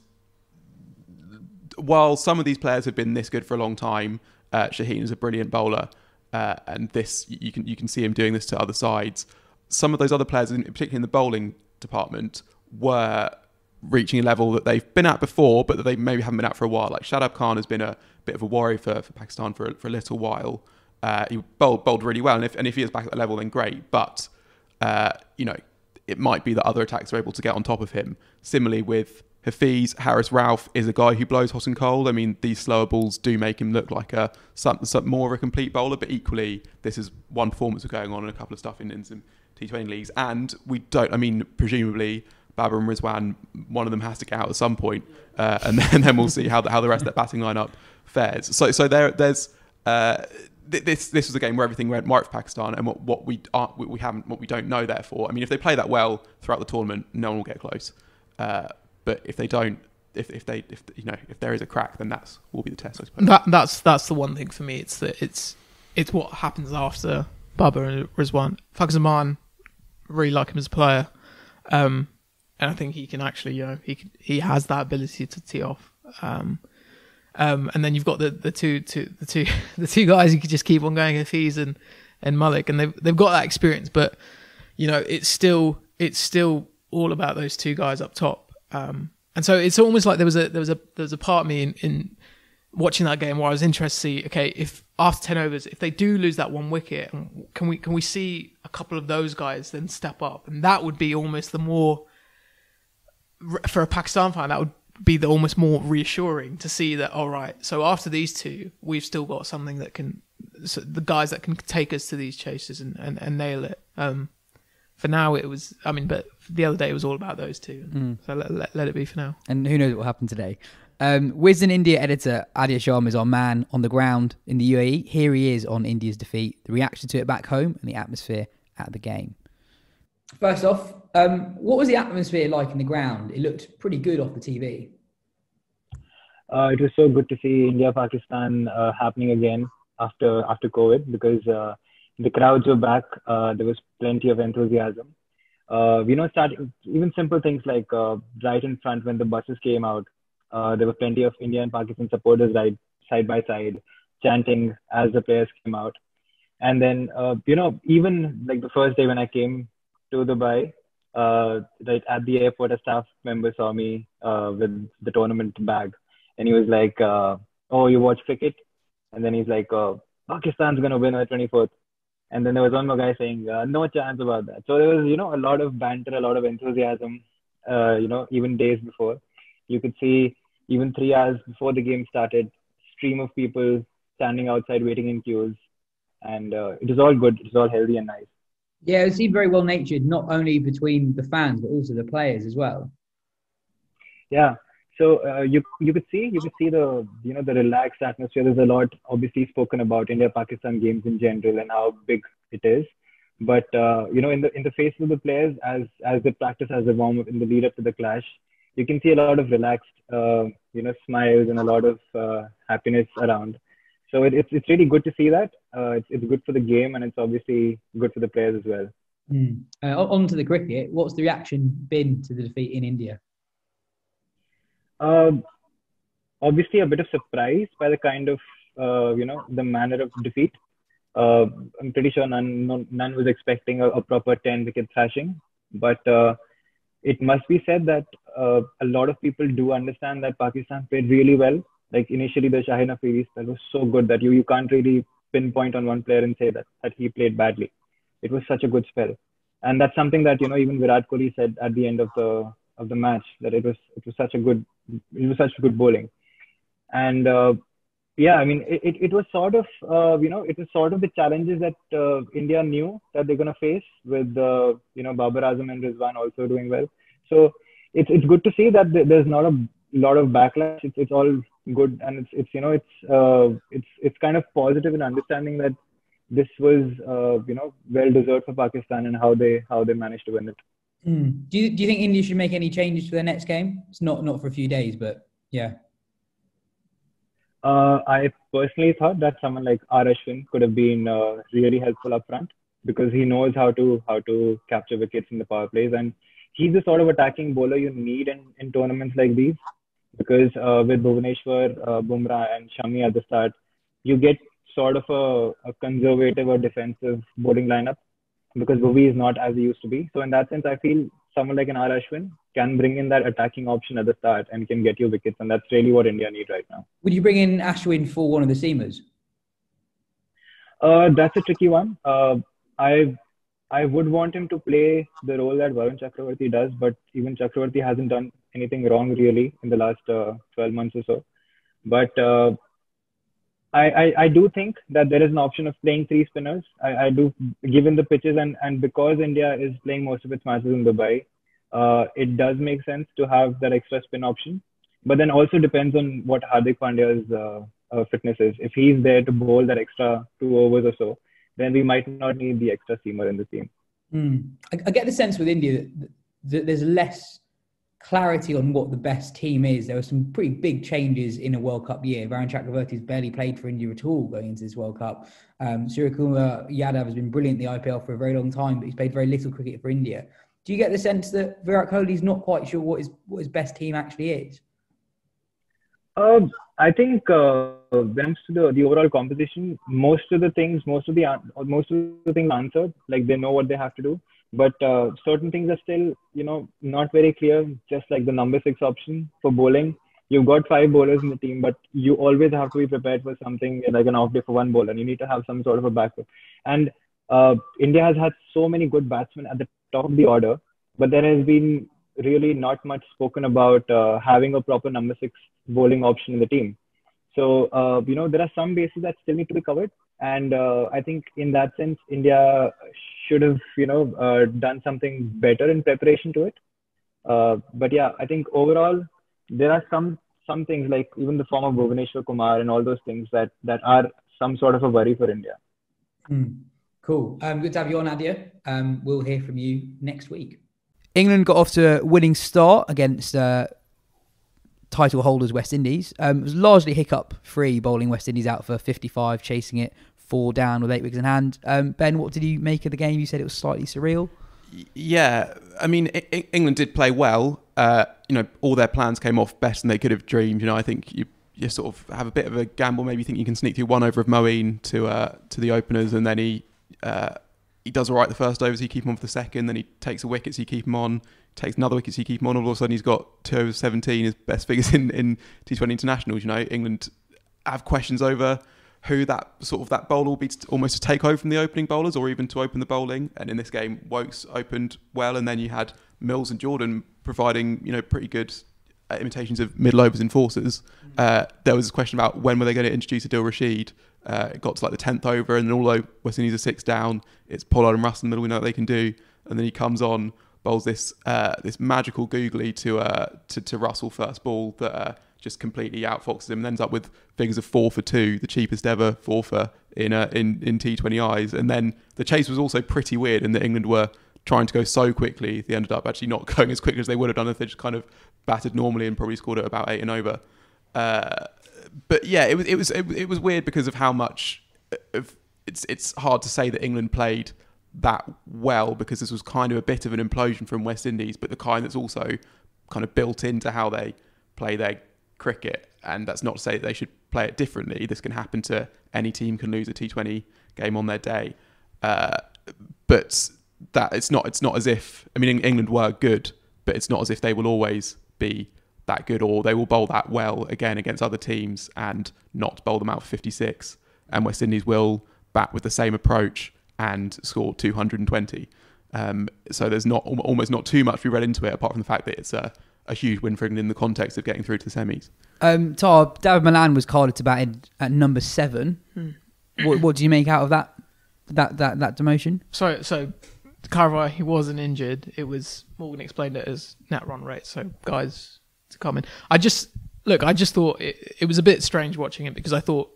while some of these players have been this good for a long time, Shaheen is a brilliant bowler, and this you can see him doing this to other sides. Some of those other players, particularly in the bowling department, were reaching a level that they've been at before, but that they maybe haven't been at for a while. Like Shadab Khan has been a bit of a worry for Pakistan for a little while. He bowled really well, and if he is back at the level, then great. But it might be that other attackers are able to get on top of him. Similarly with Hafiz, Harris Ralph is a guy who blows hot and cold. I mean, these slower balls do make him look like some more of a complete bowler, but equally, this is one performance going on and a couple of stuff in some T20 leagues. And presumably, Babar and Rizwan, one of them has to get out at some point, and then we'll see how the rest of that batting lineup fares. So there's this was a game where everything went right for Pakistan, and what we don't know. Therefore, I mean, if they play that well throughout the tournament, no one will get close. But if they don't, if there is a crack, then that will be the test, I suppose. That's the one thing for me. It's what happens after Babar and Rizwan. Fakhar Zaman, really like him as a player, and I think he can actually, he has that ability to tee off. And then you've got the two guys who could just keep on going, Hafiz and Malik, and they've got that experience, but it's still all about those two guys up top. And so it's almost like there was a part of me in watching that game where I was interested to see, okay, if after 10 overs, if they do lose that one wicket, can we see a couple of those guys then step up? And that would be almost the more, for a Pakistan fan, that would be the almost more reassuring to see that, all right, so after these two, we've still got something that can, so the guys that can take us to these chases and nail it. For now, it was, but the other day it was all about those two. So let it be for now. And who knows what will happen today. Wisden India editor Aditya Sharma is our man on the ground in the UAE. Here he is on India's defeat, the reaction to it back home, and the atmosphere at the game. First off, what was the atmosphere like in the ground? It looked pretty good off the TV. It was so good to see India-Pakistan happening again after COVID, because the crowds were back. There was plenty of enthusiasm. Starting even simple things like right in front when the buses came out, there were plenty of India and Pakistan supporters right side by side, chanting as the players came out. And then, even like the first day when I came to Dubai, right at the airport, a staff member saw me with the tournament bag, and he was like, "Oh, you watch cricket?" And then he's like, "Pakistan's gonna win on the 24th." And then there was one more guy saying, "No chance about that." So there was, a lot of banter, a lot of enthusiasm. Even days before, you could see even 3 hours before the game started, stream of people standing outside waiting in queues, and it was all good. It was all healthy and nice. Yeah, it seemed very well natured, not only between the fans but also the players as well. Yeah. So you could see the the relaxed atmosphere. There's a lot obviously spoken about India-Pakistan games in general and how big it is. But in the face of the players, as they practice, as they warm up in the lead up to the clash, you can see a lot of relaxed smiles and a lot of happiness around. So it's really good to see that. It's good for the game, and it's obviously good for the players as well. On to the cricket. What's the reaction been to the defeat in India? Obviously, a bit of surprise by the kind of the manner of defeat. I'm pretty sure none was expecting a proper 10-wicket thrashing, but it must be said that a lot of people do understand that Pakistan played really well. Like initially, the Shahid Afridi spell was so good that you can't really pinpoint on one player and say that he played badly. It was such a good spell, and that's something that even Virat Kohli said at the end of the match, that it was such good bowling. And yeah, I mean it was sort of the challenges that India knew that they're going to face with Babar Azam and Rizwan also doing well. So it's good to see that there's not a lot of backlash. It's all good, and it's kind of positive in understanding that this was well deserved for Pakistan and how they managed to win it. Do you think India should make any changes for their next game? It's not for a few days, but yeah. I personally thought that someone like Ashwin could have been really helpful up front, because he knows how to capture wickets in the power plays, and he's the sort of attacking bowler you need in tournaments like these, because with Bhuvaneshwar, Bumrah and Shami at the start, you get sort of a conservative or defensive bowling lineup, because Bhuvi is not as he used to be. So in that sense, I feel someone like an Ashwin can bring in that attacking option at the start and can get you wickets, and that's really what India need right now. Would you bring in Ashwin for one of the seamers? That's a tricky one. I would want him to play the role that Varun Chakravarti does, but even Chakravarti hasn't done anything wrong really in the last 12 months or so. But I do think that there is an option of playing three spinners. I do, given the pitches and because India is playing most of its matches in Dubai, it does make sense to have that extra spin option. But then also depends on what Hardik Pandya's fitness is. If he's there to bowl that extra 2 overs or so, then we might not need the extra seamer in the team. I get the sense with India that there's less clarity on what the best team is. There were some pretty big changes in a World Cup year. Varun Chakravarti has barely played for India at all going into this World Cup. Suryakumar Yadav has been brilliant in the IPL for a very long time, but he's played very little cricket for India. Do you get the sense that Virat Kohli is not quite sure what his best team actually is? I think when it comes to the overall composition, most of the things answered. Like they know what they have to do, but certain things are still not very clear. Just like the number 6 option for bowling, you've got 5 bowlers in the team, but you always have to be prepared for something like an off day for one bowler, and you need to have some sort of a backup. And India has had so many good batsmen at the top of the order, but there has been really not much spoken about having a proper number 6 bowling option in the team. So, there are some bases that still need to be covered. And I think in that sense, India should have, done something better in preparation to it. But yeah, I think overall, there are some things like even the form of Bhuvaneshwar Kumar and all those things that are some sort of a worry for India. Cool. Good to have you on, Adia. We'll hear from you next week. England got off to a winning start against title holders West Indies. It was largely hiccup-free, bowling West Indies out for 55, chasing it 4 down with 8 wickets in hand. Ben, what did you make of the game? You said it was slightly surreal. Yeah, I mean, England did play well. All their plans came off better than they could have dreamed. I think you sort of have a bit of a gamble. Maybe you think you can sneak through 1 over of Moeen to the openers, and then he does all right the first over, so you keep him on for the second. Then he takes a wicket, so you keep him on. Takes another wicket, so you keep him on. All of a sudden, he's got 2 over 17, his best figures in T20 internationals. England have questions over who that bowler will be almost to take over from the opening bowlers, or even to open the bowling. And in this game, Wokes opened well, and then you had Mills and Jordan providing pretty good imitations of middle overs enforcers. There was a question about when were they going to introduce Adil Rashid. It got to like the 10th over, and then although West Indies are 6 down, it's Pollard and Russ in the middle. We know what they can do, and then he comes on. bowls this magical googly to Russell first ball that just completely outfoxes him and ends up with figures of 4 for 2, the cheapest ever 4 for in T20 eyes. And then the chase was also pretty weird in that England were trying to go so quickly, they ended up actually not going as quickly as they would have done if they just kind of batted normally and probably scored at about 8 and over. But yeah, it was weird because of how much of it's hard to say that England played that well, because this was kind of a bit of an implosion from West Indies, but the kind that's also kind of built into how they play their cricket. And that's not to say that they should play it differently. This can happen to any team, can lose a T20 game on their day. But that it's not as if, I mean, England were good, but it's not as if they will always be that good, or they will bowl that well again against other teams and not bowl them out for 56. And West Indies will bat with the same approach and score 220. So there's almost not too much we read into it, apart from the fact that it's a huge win for England in the context of getting through to the semis. Taha, David Malan was carded to bat at number 7. What do you make out of that demotion? So to clarify, he wasn't injured. It was, Morgan explained it as net run rate. So guys to come in. I just thought it was a bit strange watching it, because I thought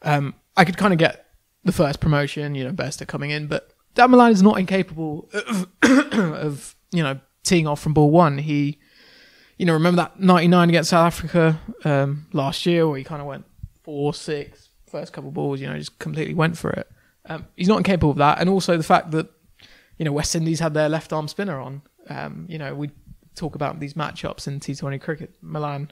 I could kind of get the first promotion, Bester coming in, but Dan Malan is not incapable of teeing off from ball 1. He, remember that 99 against South Africa last year, where he kind of went 4-6 first couple of balls, just completely went for it. He's not incapable of that, and also the fact that West Indies had their left arm spinner on. We talk about these matchups in T20 cricket. Malan,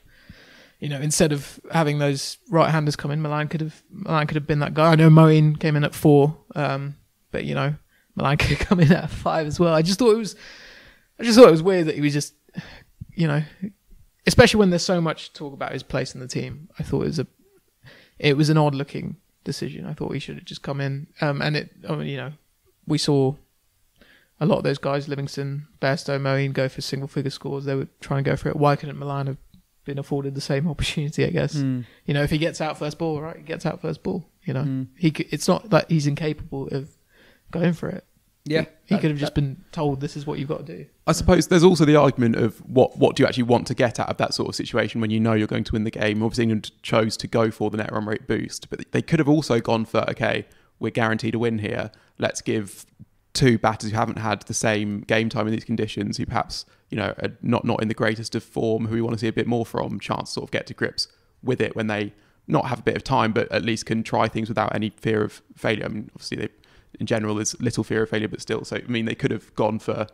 instead of having those right-handers come in, Malan could have been that guy. I know Moeen came in at 4, but Malan could come in at 5 as well. I just thought it was weird that he was just, especially when there's so much talk about his place in the team. I thought it was an odd-looking decision. I thought he should have just come in, we saw a lot of those guys, Livingston, Bairstow, Moeen, go for single-figure scores. They were trying to go for it. Why couldn't Malan have been afforded the same opportunity, I guess? If he gets out first ball, right, he gets out first ball. It's not that he's incapable of going for it. Yeah, he could have just been told, this is what you've got to do. I suppose there's also the argument of what do you actually want to get out of that sort of situation when you're going to win the game. Obviously, England chose to go for the net run rate boost, but they could have also gone for, okay, we're guaranteed a win here. Let's give 2 batters who haven't had the same game time in these conditions, who perhaps are not in the greatest of form, who we want to see a bit more from, chance to sort of get to grips with it when they not have a bit of time, but at least can try things without any fear of failure. I mean, obviously, in general, there's little fear of failure, but still. So, I mean, they could have gone for,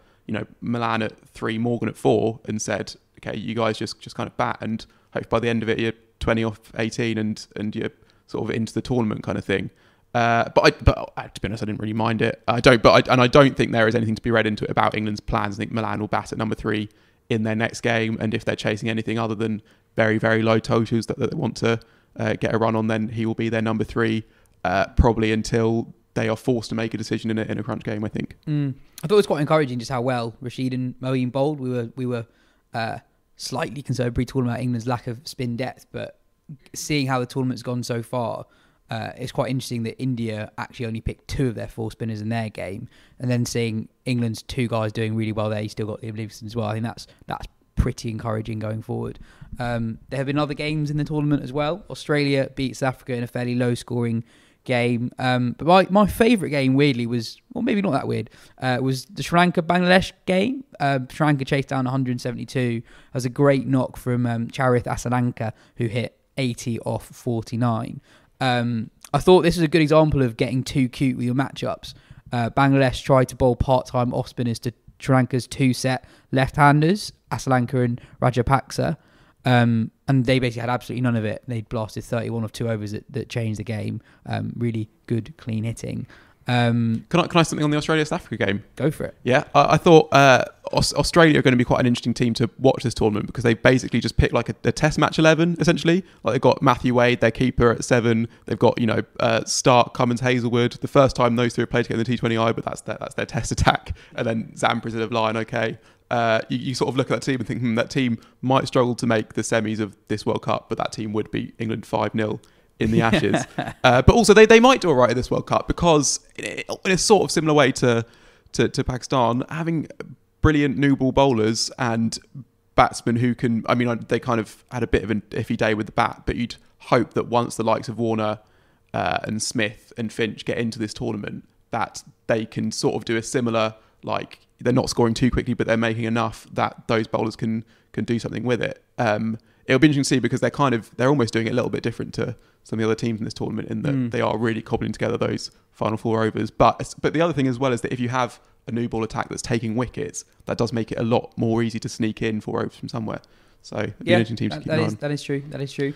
Malan at 3, Morgan at 4, and said, okay, you guys just kind of bat, and hope by the end of it, you're 20 off 18 and you're sort of into the tournament kind of thing. But to be honest, I didn't really mind it. I don't think there is anything to be read into it about England's plans. I think Malan will bat at number 3 in their next game, and if they're chasing anything other than very, very low totals that they want to get a run on, then he will be their number 3 probably until they are forced to make a decision in a crunch game, I think. I thought it was quite encouraging just how well Rashid and Moeen bowled. We were slightly concerned pre-tournament about England's lack of spin depth, but seeing how the tournament's gone so far, it's quite interesting that India actually only picked 2 of their 4 spinners in their game, and then seeing England's 2 guys doing really well there. You still got Liam Livingstone as well. I think that's pretty encouraging going forward. There have been other games in the tournament as well. Australia beat South Africa in a fairly low-scoring game. But my favourite game, weirdly, was, well, maybe not that weird, was the Sri Lanka-Bangladesh game. Sri Lanka chased down 172. That was a great knock from Charith Asalanka, who hit 80 off 49. I thought this was a good example of getting too cute with your matchups. Bangladesh tried to bowl part-time off-spinners to Sri Lanka's 2-set left-handers, Asalanka and Rajapaksa. And they basically had absolutely none of it. They blasted 31 off 2 overs that changed the game. Really good, clean hitting. Can I say something on the Australia-South Africa game? Go for it. Yeah, I thought Australia are going to be quite an interesting team to watch this tournament, because they basically just picked like a test match 11, essentially. Like, they've got Matthew Wade, their keeper, at 7. They've got, Stark, Cummins, Hazelwood. The first time those 3 have played together in the T20I, but that's their test attack. And then Zampras of Lion, okay. You sort of look at that team and think, that team might struggle to make the semis of this World Cup, but that team would beat England 5-0 in the Ashes. But also they might do all right at this World Cup, because in a sort of similar way to Pakistan, having brilliant new ball bowlers and batsmen who can, I mean, they kind of had a bit of an iffy day with the bat, but you'd hope that once the likes of Warner and Smith and Finch get into this tournament, that they can sort of do a similar, like, they're not scoring too quickly, but they're making enough that those bowlers can do something with it. It'll be interesting to see, because they're almost doing it a little bit different to some of the other teams in this tournament, in that they are really cobbling together those final 4 overs. But the other thing as well is that if you have a new ball attack that's taking wickets, that does make it a lot more easy to sneak in 4 overs from somewhere. So it'd be an interesting team to keep an eye on. That is true. That is true.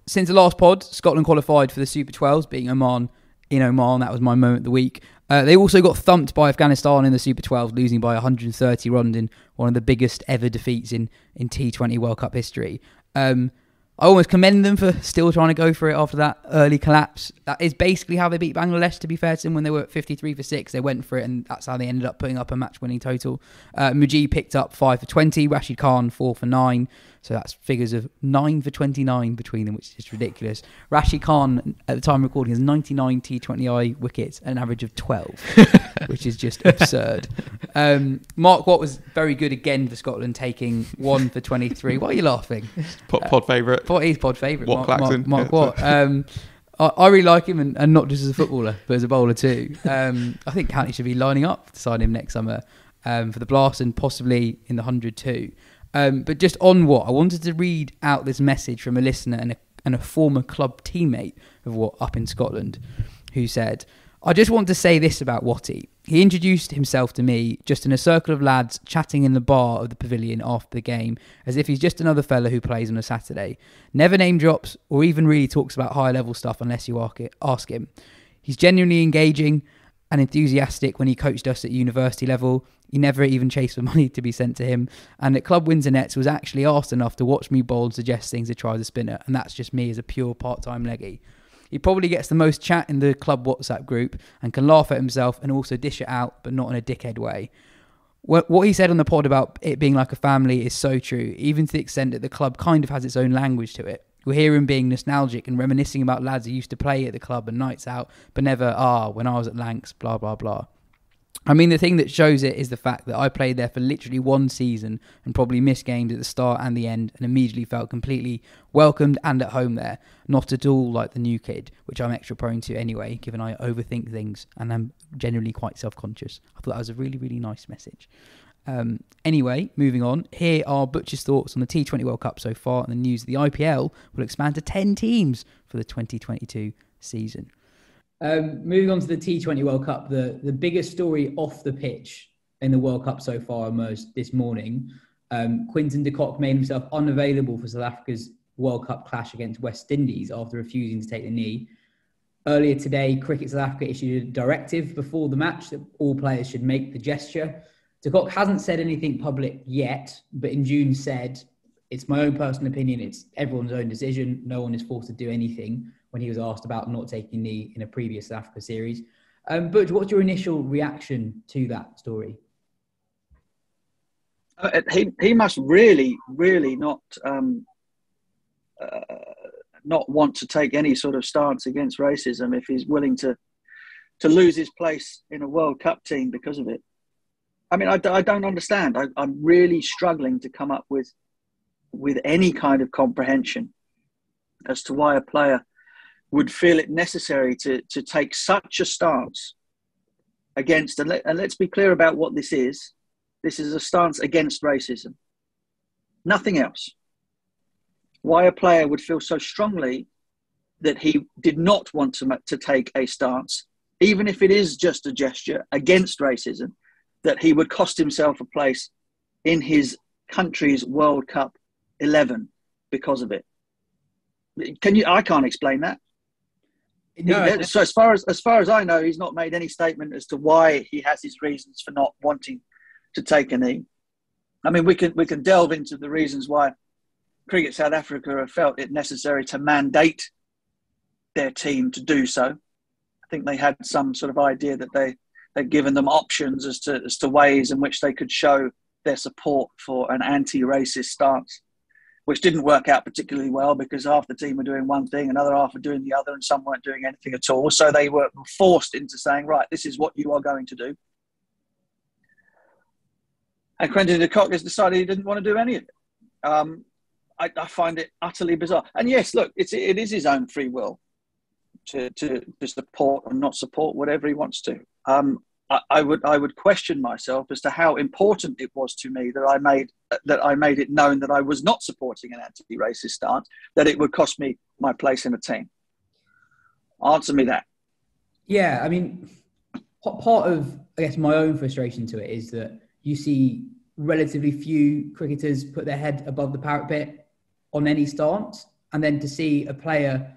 Since the last pod, Scotland qualified for the Super 12s, beating Oman in Oman. That was my moment of the week. They also got thumped by Afghanistan in the Super 12s, losing by 130 runs in one of the biggest ever defeats in T20 World Cup history. I almost commend them for still trying to go for it after that early collapse. That is basically how they beat Bangladesh, to be fair to them, when they were at 53 for 6. They went for it, and that's how they ended up putting up a match-winning total. Mujib picked up 5 for 20, Rashid Khan 4 for 9. So that's figures of 9 for 29 between them, which is just ridiculous. Rashid Khan, at the time of recording, has 99 T20I wickets and an average of 12, which is just absurd. Mark Watt was very good again for Scotland, taking 1 for 23. Why are you laughing? Pod favourite. He's pod favourite. Mark Watt. I really like him, and not just as a footballer, but as a bowler too. I think County should be lining up to sign him next summer for the Blast, and possibly in the 100 too. But just on Watt, I wanted to read out this message from a listener and a former club teammate of Watt up in Scotland, who said, "I just want to say this about Watty. He introduced himself to me just in a circle of lads chatting in the bar of the pavilion after the game, as if he's just another fella who plays on a Saturday. Never name drops or even really talks about high level stuff unless you ask him. He's genuinely engaging and enthusiastic when he coached us at university level. He never even chased for money to be sent to him. And at Club Windsor Nets was actually asked enough to watch me bowl and suggest things to try as a spinner. And that's just me as a pure part-time leggy. He probably gets the most chat in the club WhatsApp group and can laugh at himself and also dish it out, but not in a dickhead way. What he said on the pod about it being like a family is so true, even to the extent that the club kind of has its own language to it. We'll hear him being nostalgic and reminiscing about lads who used to play at the club and nights out, but never, when I was at Lancs, blah, blah, blah. I mean, the thing that shows it is the fact that I played there for literally 1 season and probably missed games at the start and the end, and immediately felt completely welcomed and at home there. Not at all like the new kid, which I'm extra prone to anyway, given I overthink things and I'm generally quite self-conscious. I thought that was a really, really nice message. Anyway, moving on. Here are Butcher's thoughts on the T20 World Cup so far, and the news that the IPL will expand to 10 teams for the 2022 season. Moving on to the T20 World Cup, the biggest story off the pitch in the World Cup so far emerged this morning. Quinton de Kock made himself unavailable for South Africa's World Cup clash against West Indies after refusing to take the knee. Earlier today, Cricket South Africa issued a directive before the match that all players should make the gesture. De Kock hasn't said anything public yet, but in June said, "It's my own personal opinion, it's everyone's own decision, no one is forced to do anything," when he was asked about not taking a knee in a previous South Africa series. Butch, what's your initial reaction to that story? He must really, really not want to take any sort of stance against racism if he's willing to lose his place in a World Cup team because of it. I mean, I don't understand. I'm really struggling to come up with any kind of comprehension as to why a player would feel it necessary to take such a stance against, and let's be clear about what this is. This is a stance against racism. Nothing else. Why a player would feel so strongly that he did not want to take a stance, even if it is just a gesture against racism, that he would cost himself a place in his country's World Cup 11 because of it. I can't explain that. No. So as far as I know, he's not made any statement as to why he has his reasons for not wanting to take a knee. I mean, we can delve into the reasons why Cricket South Africa have felt it necessary to mandate their team to do so. I think they had some sort of idea that they'd given them options as to ways in which they could show their support for an anti-racist stance, which didn't work out particularly well because half the team were doing one thing, another half were doing the other, and some weren't doing anything at all. So they were forced into saying, right, this is what you are going to do. And Quinton de Kock has decided he didn't want to do any of it. I find it utterly bizarre. And yes, look, it is his own free will to support or not support whatever he wants to. I would question myself as to how important it was to me that I made it known that I was not supporting an anti-racist stance, that it would cost me my place in a team. Answer me that. Yeah, I mean, part of, I guess, my own frustration to it is that you see relatively few cricketers put their head above the parapet on any stance, and then to see a player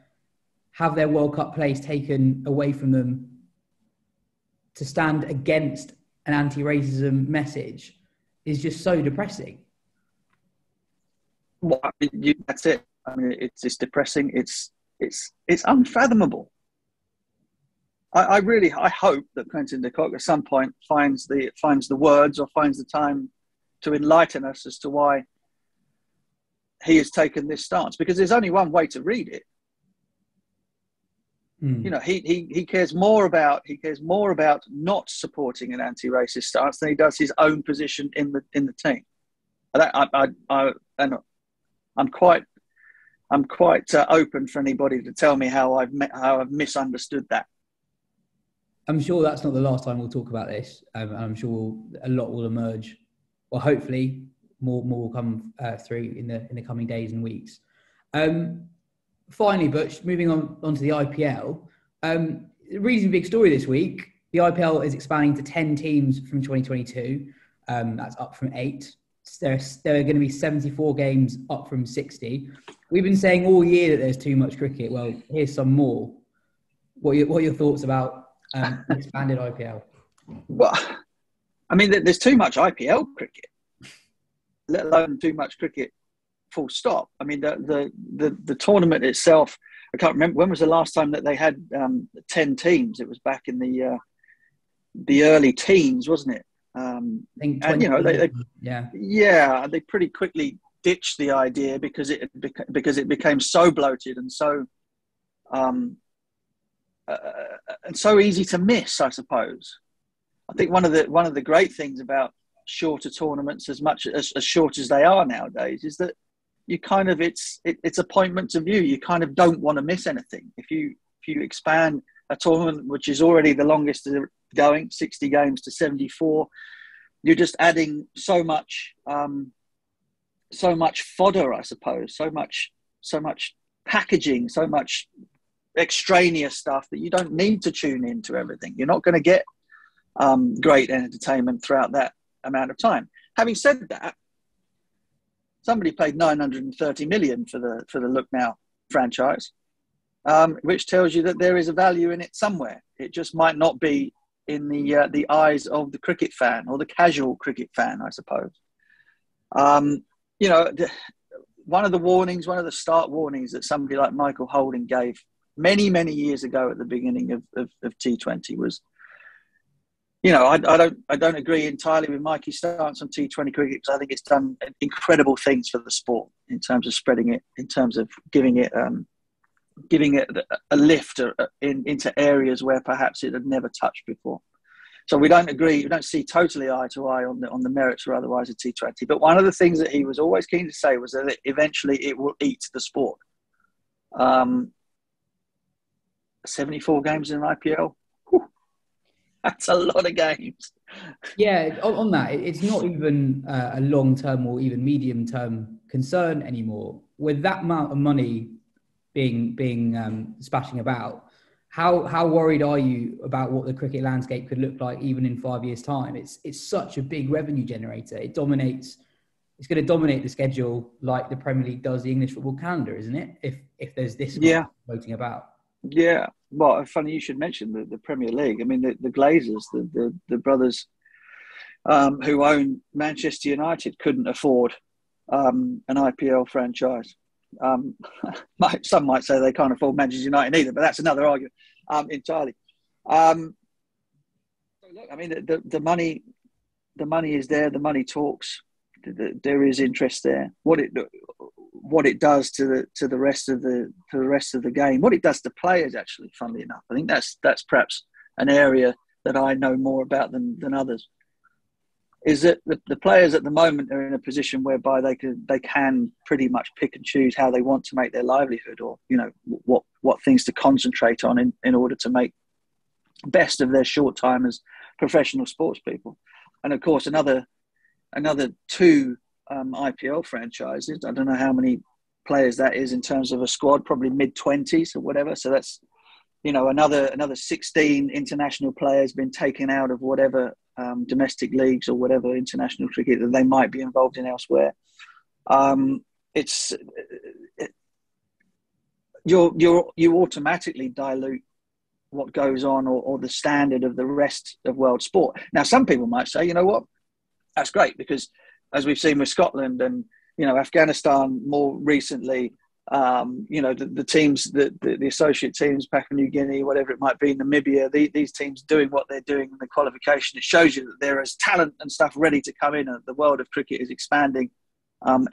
have their World Cup place taken away from them to stand against an anti-racism message is just so depressing. Well, that's it. I mean, it's just depressing. It's unfathomable. I hope that Quinton de Kock at some point finds the words or finds the time to enlighten us as to why he has taken this stance, because there's only one way to read it. You know, he cares more about not supporting an anti-racist stance than he does his own position in the team. I'm quite open for anybody to tell me how I've misunderstood that. I'm sure that's not the last time we'll talk about this. I'm sure a lot will emerge, or hopefully more will come through in the coming days and weeks. Finally, Butch, moving on to the IPL. Reasonably big story this week. The IPL is expanding to 10 teams from 2022. That's up from 8. There are going to be 74 games, up from 60. We've been saying all year that there's too much cricket. Well, here's some more. What are your thoughts about the expanded IPL? Well, I mean, there's too much IPL cricket, let alone too much cricket full stop. I mean, the tournament itself, I can't remember, when was the last time that they had 10 teams? It was back in the early teens, wasn't it? I think and you know, they pretty quickly ditched the idea because it became so bloated and so easy to miss, I suppose. I think one of the great things about shorter tournaments, as short as they are nowadays, is that you kind of it's appointment of view. You kind of don't want to miss anything. If you expand a tournament which is already the longest going, 60 games to 74, you're just adding so much fodder, I suppose, so much packaging, so much extraneous stuff that you don't need to tune into everything. You're not going to get great entertainment throughout that amount of time. Having said that, somebody paid 930 million for the Look Now franchise, which tells you that there is a value in it somewhere. It just might not be in the eyes of the cricket fan or the casual cricket fan, I suppose. You know, one of the start warnings that somebody like Michael Holding gave many, many years ago at the beginning of T20 was, you know, I don't agree entirely with Mikey's stance on T20 cricket, because I think it's done incredible things for the sport in terms of spreading it, in terms of giving it a lift into areas where perhaps it had never touched before. So we don't agree. We don't see totally eye to eye on the merits or otherwise of T20. But one of the things that he was always keen to say was that eventually it will eat the sport. 74 games in an IPL. That's a lot of games. Yeah, on that, it's not even a long-term or even medium-term concern anymore. With that amount of money being splashing about, how worried are you about what the cricket landscape could look like even in 5 years' time? It's such a big revenue generator. It's going to dominate the schedule like the Premier League does the English football calendar, isn't it? If there's this floating about. Yeah, well, funny you should mention the Premier League. I mean, the Glazers, the brothers who own Manchester United, couldn't afford an IPL franchise. Some might say they can't afford Manchester United either, but that's another argument entirely. So look, I mean, the money is there. The money talks. There is interest there. What it does to the rest of the game, what it does to players, actually, funnily enough, I think that's perhaps an area that I know more about than others. is that the players at the moment are in a position whereby they can pretty much pick and choose how they want to make their livelihood, or what things to concentrate on in order to make best of their short time as professional sports people. And of course, another two IPL franchises. I don't know how many players that is in terms of a squad, probably mid-20s or whatever. So that's another 16 international players been taken out of whatever domestic leagues or whatever international cricket that they might be involved in elsewhere. You automatically dilute what goes on or the standard of the rest of world sport. Now, some people might say, you know what, that's great, because as we've seen with Scotland and Afghanistan more recently, the teams, the associate teams, Papua New Guinea, whatever it might be, Namibia, these teams doing what they're doing in the qualification, it shows you that there is talent and stuff ready to come in, and the world of cricket is expanding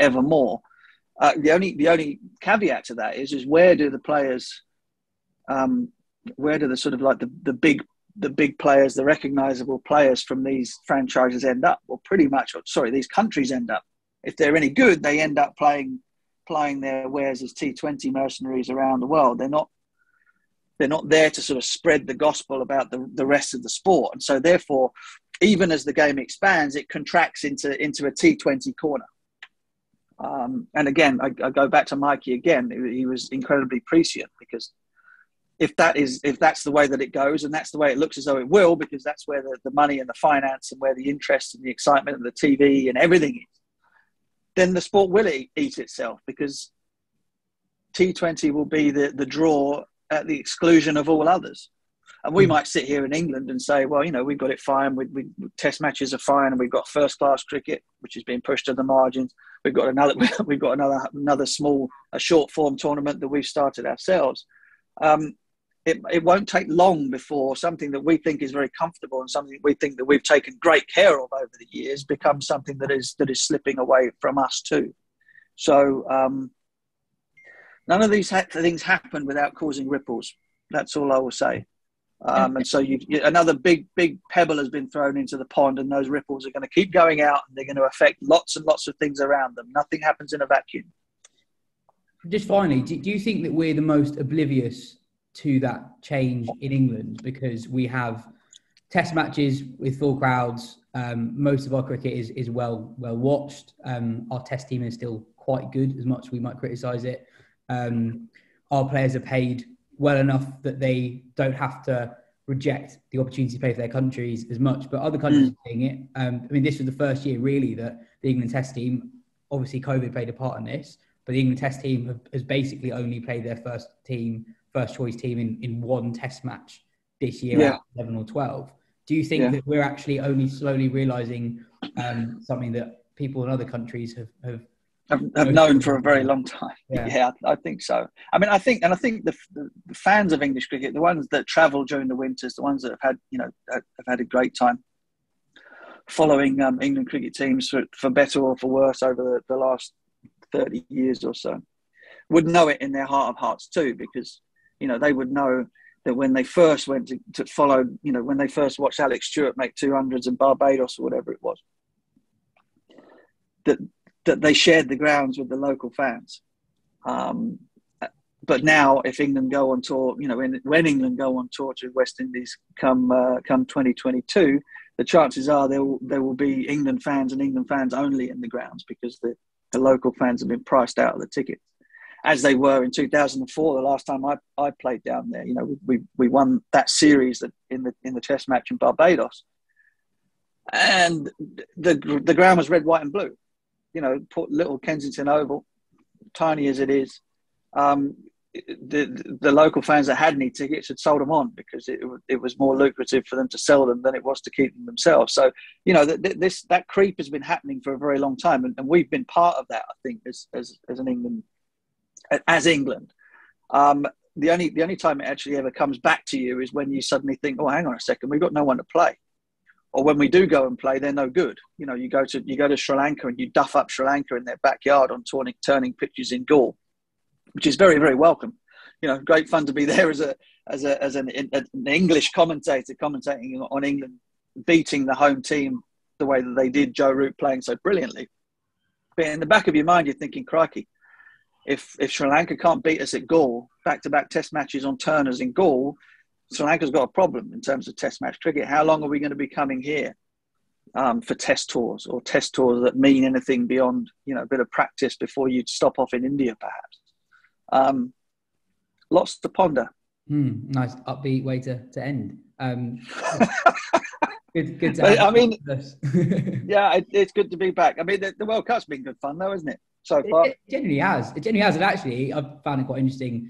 ever more. The only caveat to that is where do the players, where do the sort of like the big players, the recognisable players from these franchises end up? Well, pretty much, these countries end up. If they're any good, they end up playing their wares as T20 mercenaries around the world. They're not there to sort of spread the gospel about the rest of the sport. And so therefore, even as the game expands, it contracts into a T20 corner. And again, I go back to Mikey again. He was incredibly prescient, because if that's the way that it goes, and that's the way it looks as though it will, because that's where the money and the finance and where the interest and the excitement and the TV and everything is, then the sport will eat itself, because T20 will be the draw at the exclusion of all others. And we might sit here in England and say, well, we've got it fine. We test matches are fine, and we've got first class cricket, which is being pushed to the margins. We've got another small, short form tournament that we've started ourselves. It won't take long before something that we think is very comfortable and something we think that we've taken great care of over the years becomes something that is slipping away from us too. So none of these things happen without causing ripples. That's all I will say. And so another big pebble has been thrown into the pond, and those ripples are going to keep going out, and they're going to affect lots and lots of things around them. Nothing happens in a vacuum. Just finally, do you think that we're the most oblivious to that change in England, because we have test matches with full crowds? Most of our cricket is well watched. Our test team is still quite good, as much as we might criticise it. Our players are paid well enough that they don't have to reject the opportunity to play for their countries as much, but other countries are doing it. This was the first year really that the England test team, obviously COVID played a part in this, but the England test team has basically only played their first choice team in one test match this year out of 11 or 12. Do you think that we're actually only slowly realising something that people in other countries have known for a very long time? Yeah, I think so. I think the fans of English cricket, the ones that travel during the winters, the ones that have had a great time following England cricket teams for better or for worse over the last 30 years or so, would know it in their heart of hearts too, because they would know that when they first went to follow, when they first watched Alex Stewart make 200s in Barbados or whatever it was, that they shared the grounds with the local fans. But now, if England go on tour, when England go on tour to West Indies come 2022, the chances are there will be England fans and England fans only in the grounds, because the local fans have been priced out of the tickets, as they were in 2004, the last time I played down there. We won that series in the test match in Barbados, and the ground was red, white, and blue. Put little Kensington Oval, tiny as it is. The local fans that had any tickets had sold them on, because it was more lucrative for them to sell them than it was to keep them themselves. So that creep has been happening for a very long time, and we've been part of that, I think, as England. The only time it actually ever comes back to you is when you suddenly think, oh, hang on a second, we've got no one to play. Or when we do go and play, they're no good. You go to Sri Lanka and you duff up Sri Lanka in their backyard on turning pitches in Gaul, which is very, very welcome. Great fun to be there as an English commentator commentating on England beating the home team the way that they did, Joe Root playing so brilliantly. But in the back of your mind, you're thinking, crikey, if Sri Lanka can't beat us at Galle, back-to-back test matches on turners in Galle, Sri Lanka's got a problem in terms of test match cricket. How long are we going to be coming here for test tours, or test tours that mean anything beyond, a bit of practice before you stop off in India, perhaps? Lots to ponder. Nice upbeat way to end. Good to have yeah, it's good to be back. I mean, the World Cup's been good fun, though, isn't it? So far, it genuinely has. And actually, I've found it quite interesting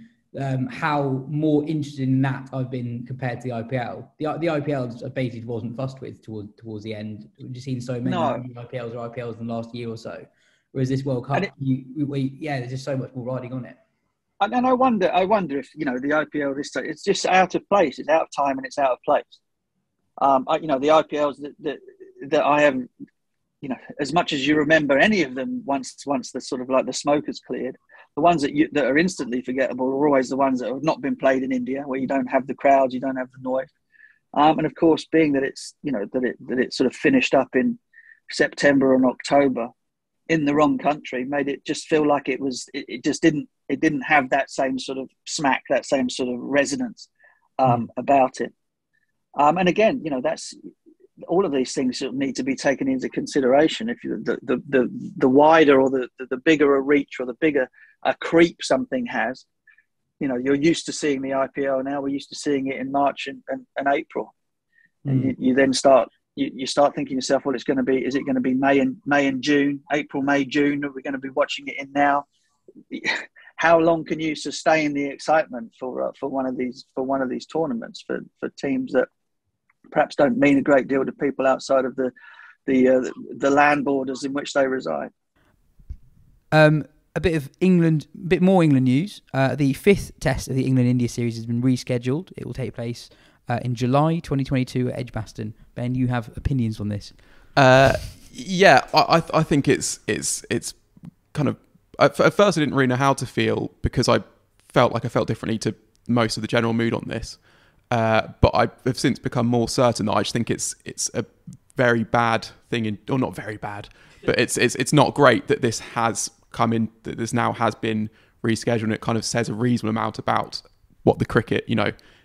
how more interested in that I've been compared to the IPL. The IPL I basically wasn't fussed with towards the end. We've just seen so many IPLs in the last year or so. Whereas this World Cup, there's just so much more riding on it. And I wonder if the IPL this time, it's just out of place. It's out of time and it's out of place. The IPLs that I haven't, as much as you remember any of them once the sort of like the smoke has cleared, the ones that are instantly forgettable are always the ones that have not been played in India, where you don't have the crowds, you don't have the noise, and of course, being that it's that it sort of finished up in September and October in the wrong country, made it just feel like it didn't have that same sort of smack, that same sort of resonance about it. And again, that's all of these things sort of need to be taken into consideration. If the wider or the bigger a reach or the bigger a creep something has, you're used to seeing the IPL now. We're used to seeing it in March and April, and you then start thinking to yourself, well, is it going to be May and June, April, May, June? Are we going to be watching it in now? How long can you sustain the excitement for one of these tournaments for teams that perhaps don't mean a great deal to people outside of the land borders in which they reside? A bit more England news. The fifth test of the England-India series has been rescheduled. It will take place in July 2022 at Edgbaston. Ben, you have opinions on this? I think it's kind of. At first, I didn't really know how to feel because I felt differently to most of the general mood on this. But I have since become more certain that I just think it's a very bad thing, or not very bad, but it's not great that this has come in, that this now has been rescheduled, and it kind of says a reasonable amount about what the cricket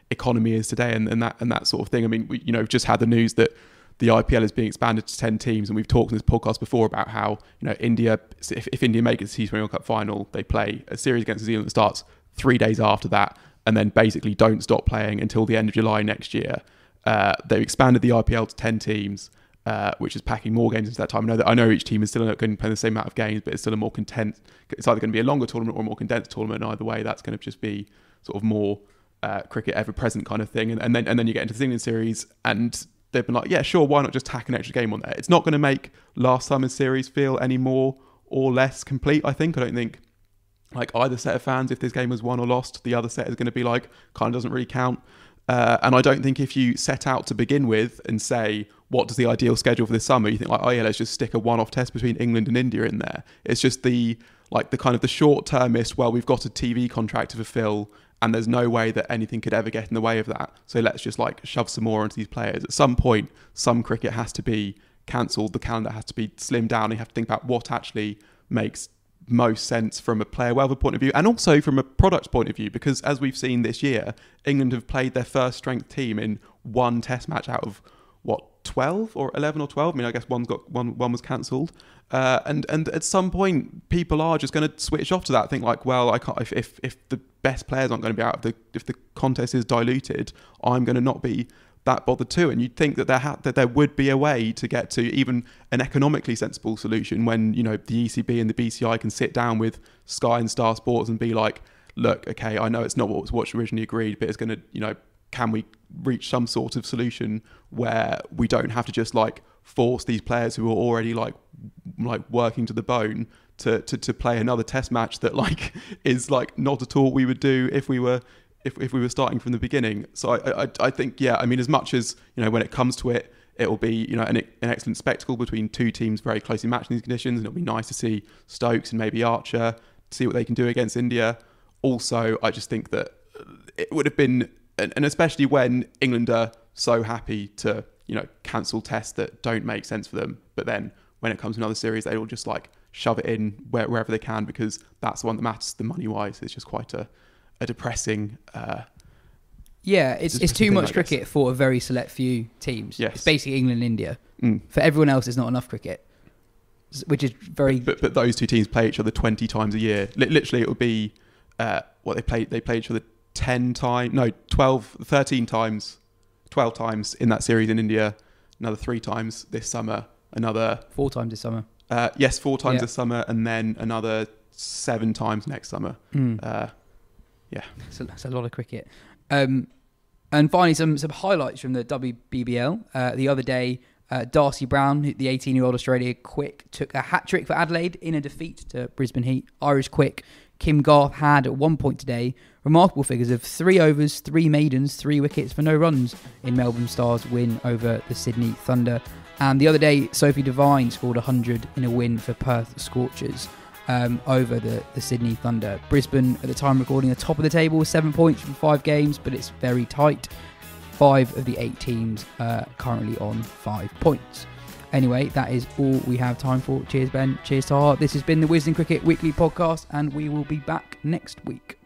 economy is today and that sort of thing. I mean, we just had the news that the IPL is being expanded to 10 teams, and we've talked in this podcast before about how India, if India make it to the T20 World Cup final, they play a series against New Zealand that starts 3 days after that, and then basically don't stop playing until the end of July next year. They've expanded the IPL to 10 teams, which is packing more games into that time. I know each team is still going to play the same amount of games, but it's still a more condensed. It's either going to be a longer tournament or a more condensed tournament. And either way, that's going to just be sort of more cricket ever present kind of thing. And then you get into the England series, and they've been like, yeah, sure, why not just tack an extra game on there? It's not going to make last summer's series feel any more or less complete, I think. I don't think like either set of fans, if this game was won or lost, the other set is going to be like, kind of doesn't really count. And I don't think if you set out to begin with and say, what does the ideal schedule for this summer? You think like, oh yeah, let's just stick a one-off test between England and India in there. It's just the kind of the short-termist, well, we've got a TV contract to fulfill and there's no way that anything could ever get in the way of that. So let's just like shove some more into these players. At some point, some cricket has to be cancelled. The calendar has to be slimmed down. You have to think about what actually makes most sense from a player welfare point of view and also from a product point of view, because as we've seen this year, England have played their first strength team in one test match out of 12 or 11 or 12. I mean, I guess one was cancelled, and at some point people are just going to switch off to that, think like, well, I can't, if the best players aren't going to be out, if the contest is diluted, I'm going to not be that bothered too. And you'd think that there would be a way to get to even an economically sensible solution when the ECB and the BCI can sit down with Sky and Star Sports and be like, look, okay, I know it's not what was originally agreed, but it's going to can we reach some sort of solution where we don't have to just like force these players who are already like working to the bone to play another test match that like is like not at all what we would do if we were starting from the beginning. So I think, yeah, I mean, as much as when it comes to it, it will be an excellent spectacle between two teams very closely matched in these conditions, and it'll be nice to see Stokes and maybe Archer see what they can do against India. Also, I just think that it would have been, and especially when England are so happy to cancel tests that don't make sense for them. But then when it comes to another series, they will just like shove it in wherever they can, because that's the one that matters. The money wise, it's just quite a depressing. It's too much cricket for a very select few teams. Yes. It's basically England and India. For everyone else, it's not enough cricket, which is very. But those two teams play each other 20 times a year. Literally, it would be what they play. They play each other 13 times, 12 times in that series in India. Another 3 times this summer. Another 4 times this summer. 4 times this summer, and then another 7 times next summer. So that's a lot of cricket. And finally, some highlights from the WBBL. The other day, Darcy Brown, the 18-year-old Australia quick, took a hat-trick for Adelaide in a defeat to Brisbane Heat. Irish quick Kim Garth had at 1 point today remarkable figures of 3 overs, 3 maidens, 3 wickets for no runs in Melbourne Stars' win over the Sydney Thunder. And the other day, Sophie Devine scored 100 in a win for Perth Scorchers over the Sydney Thunder. Brisbane, at the time recording, are top of the table with 7 points from 5 games, but it's very tight. 5 of the 8 teams currently on 5 points. Anyway, that is all we have time for. Cheers, Ben. Cheers, Taha. This has been the Wisden Cricket Weekly Podcast, and we will be back next week.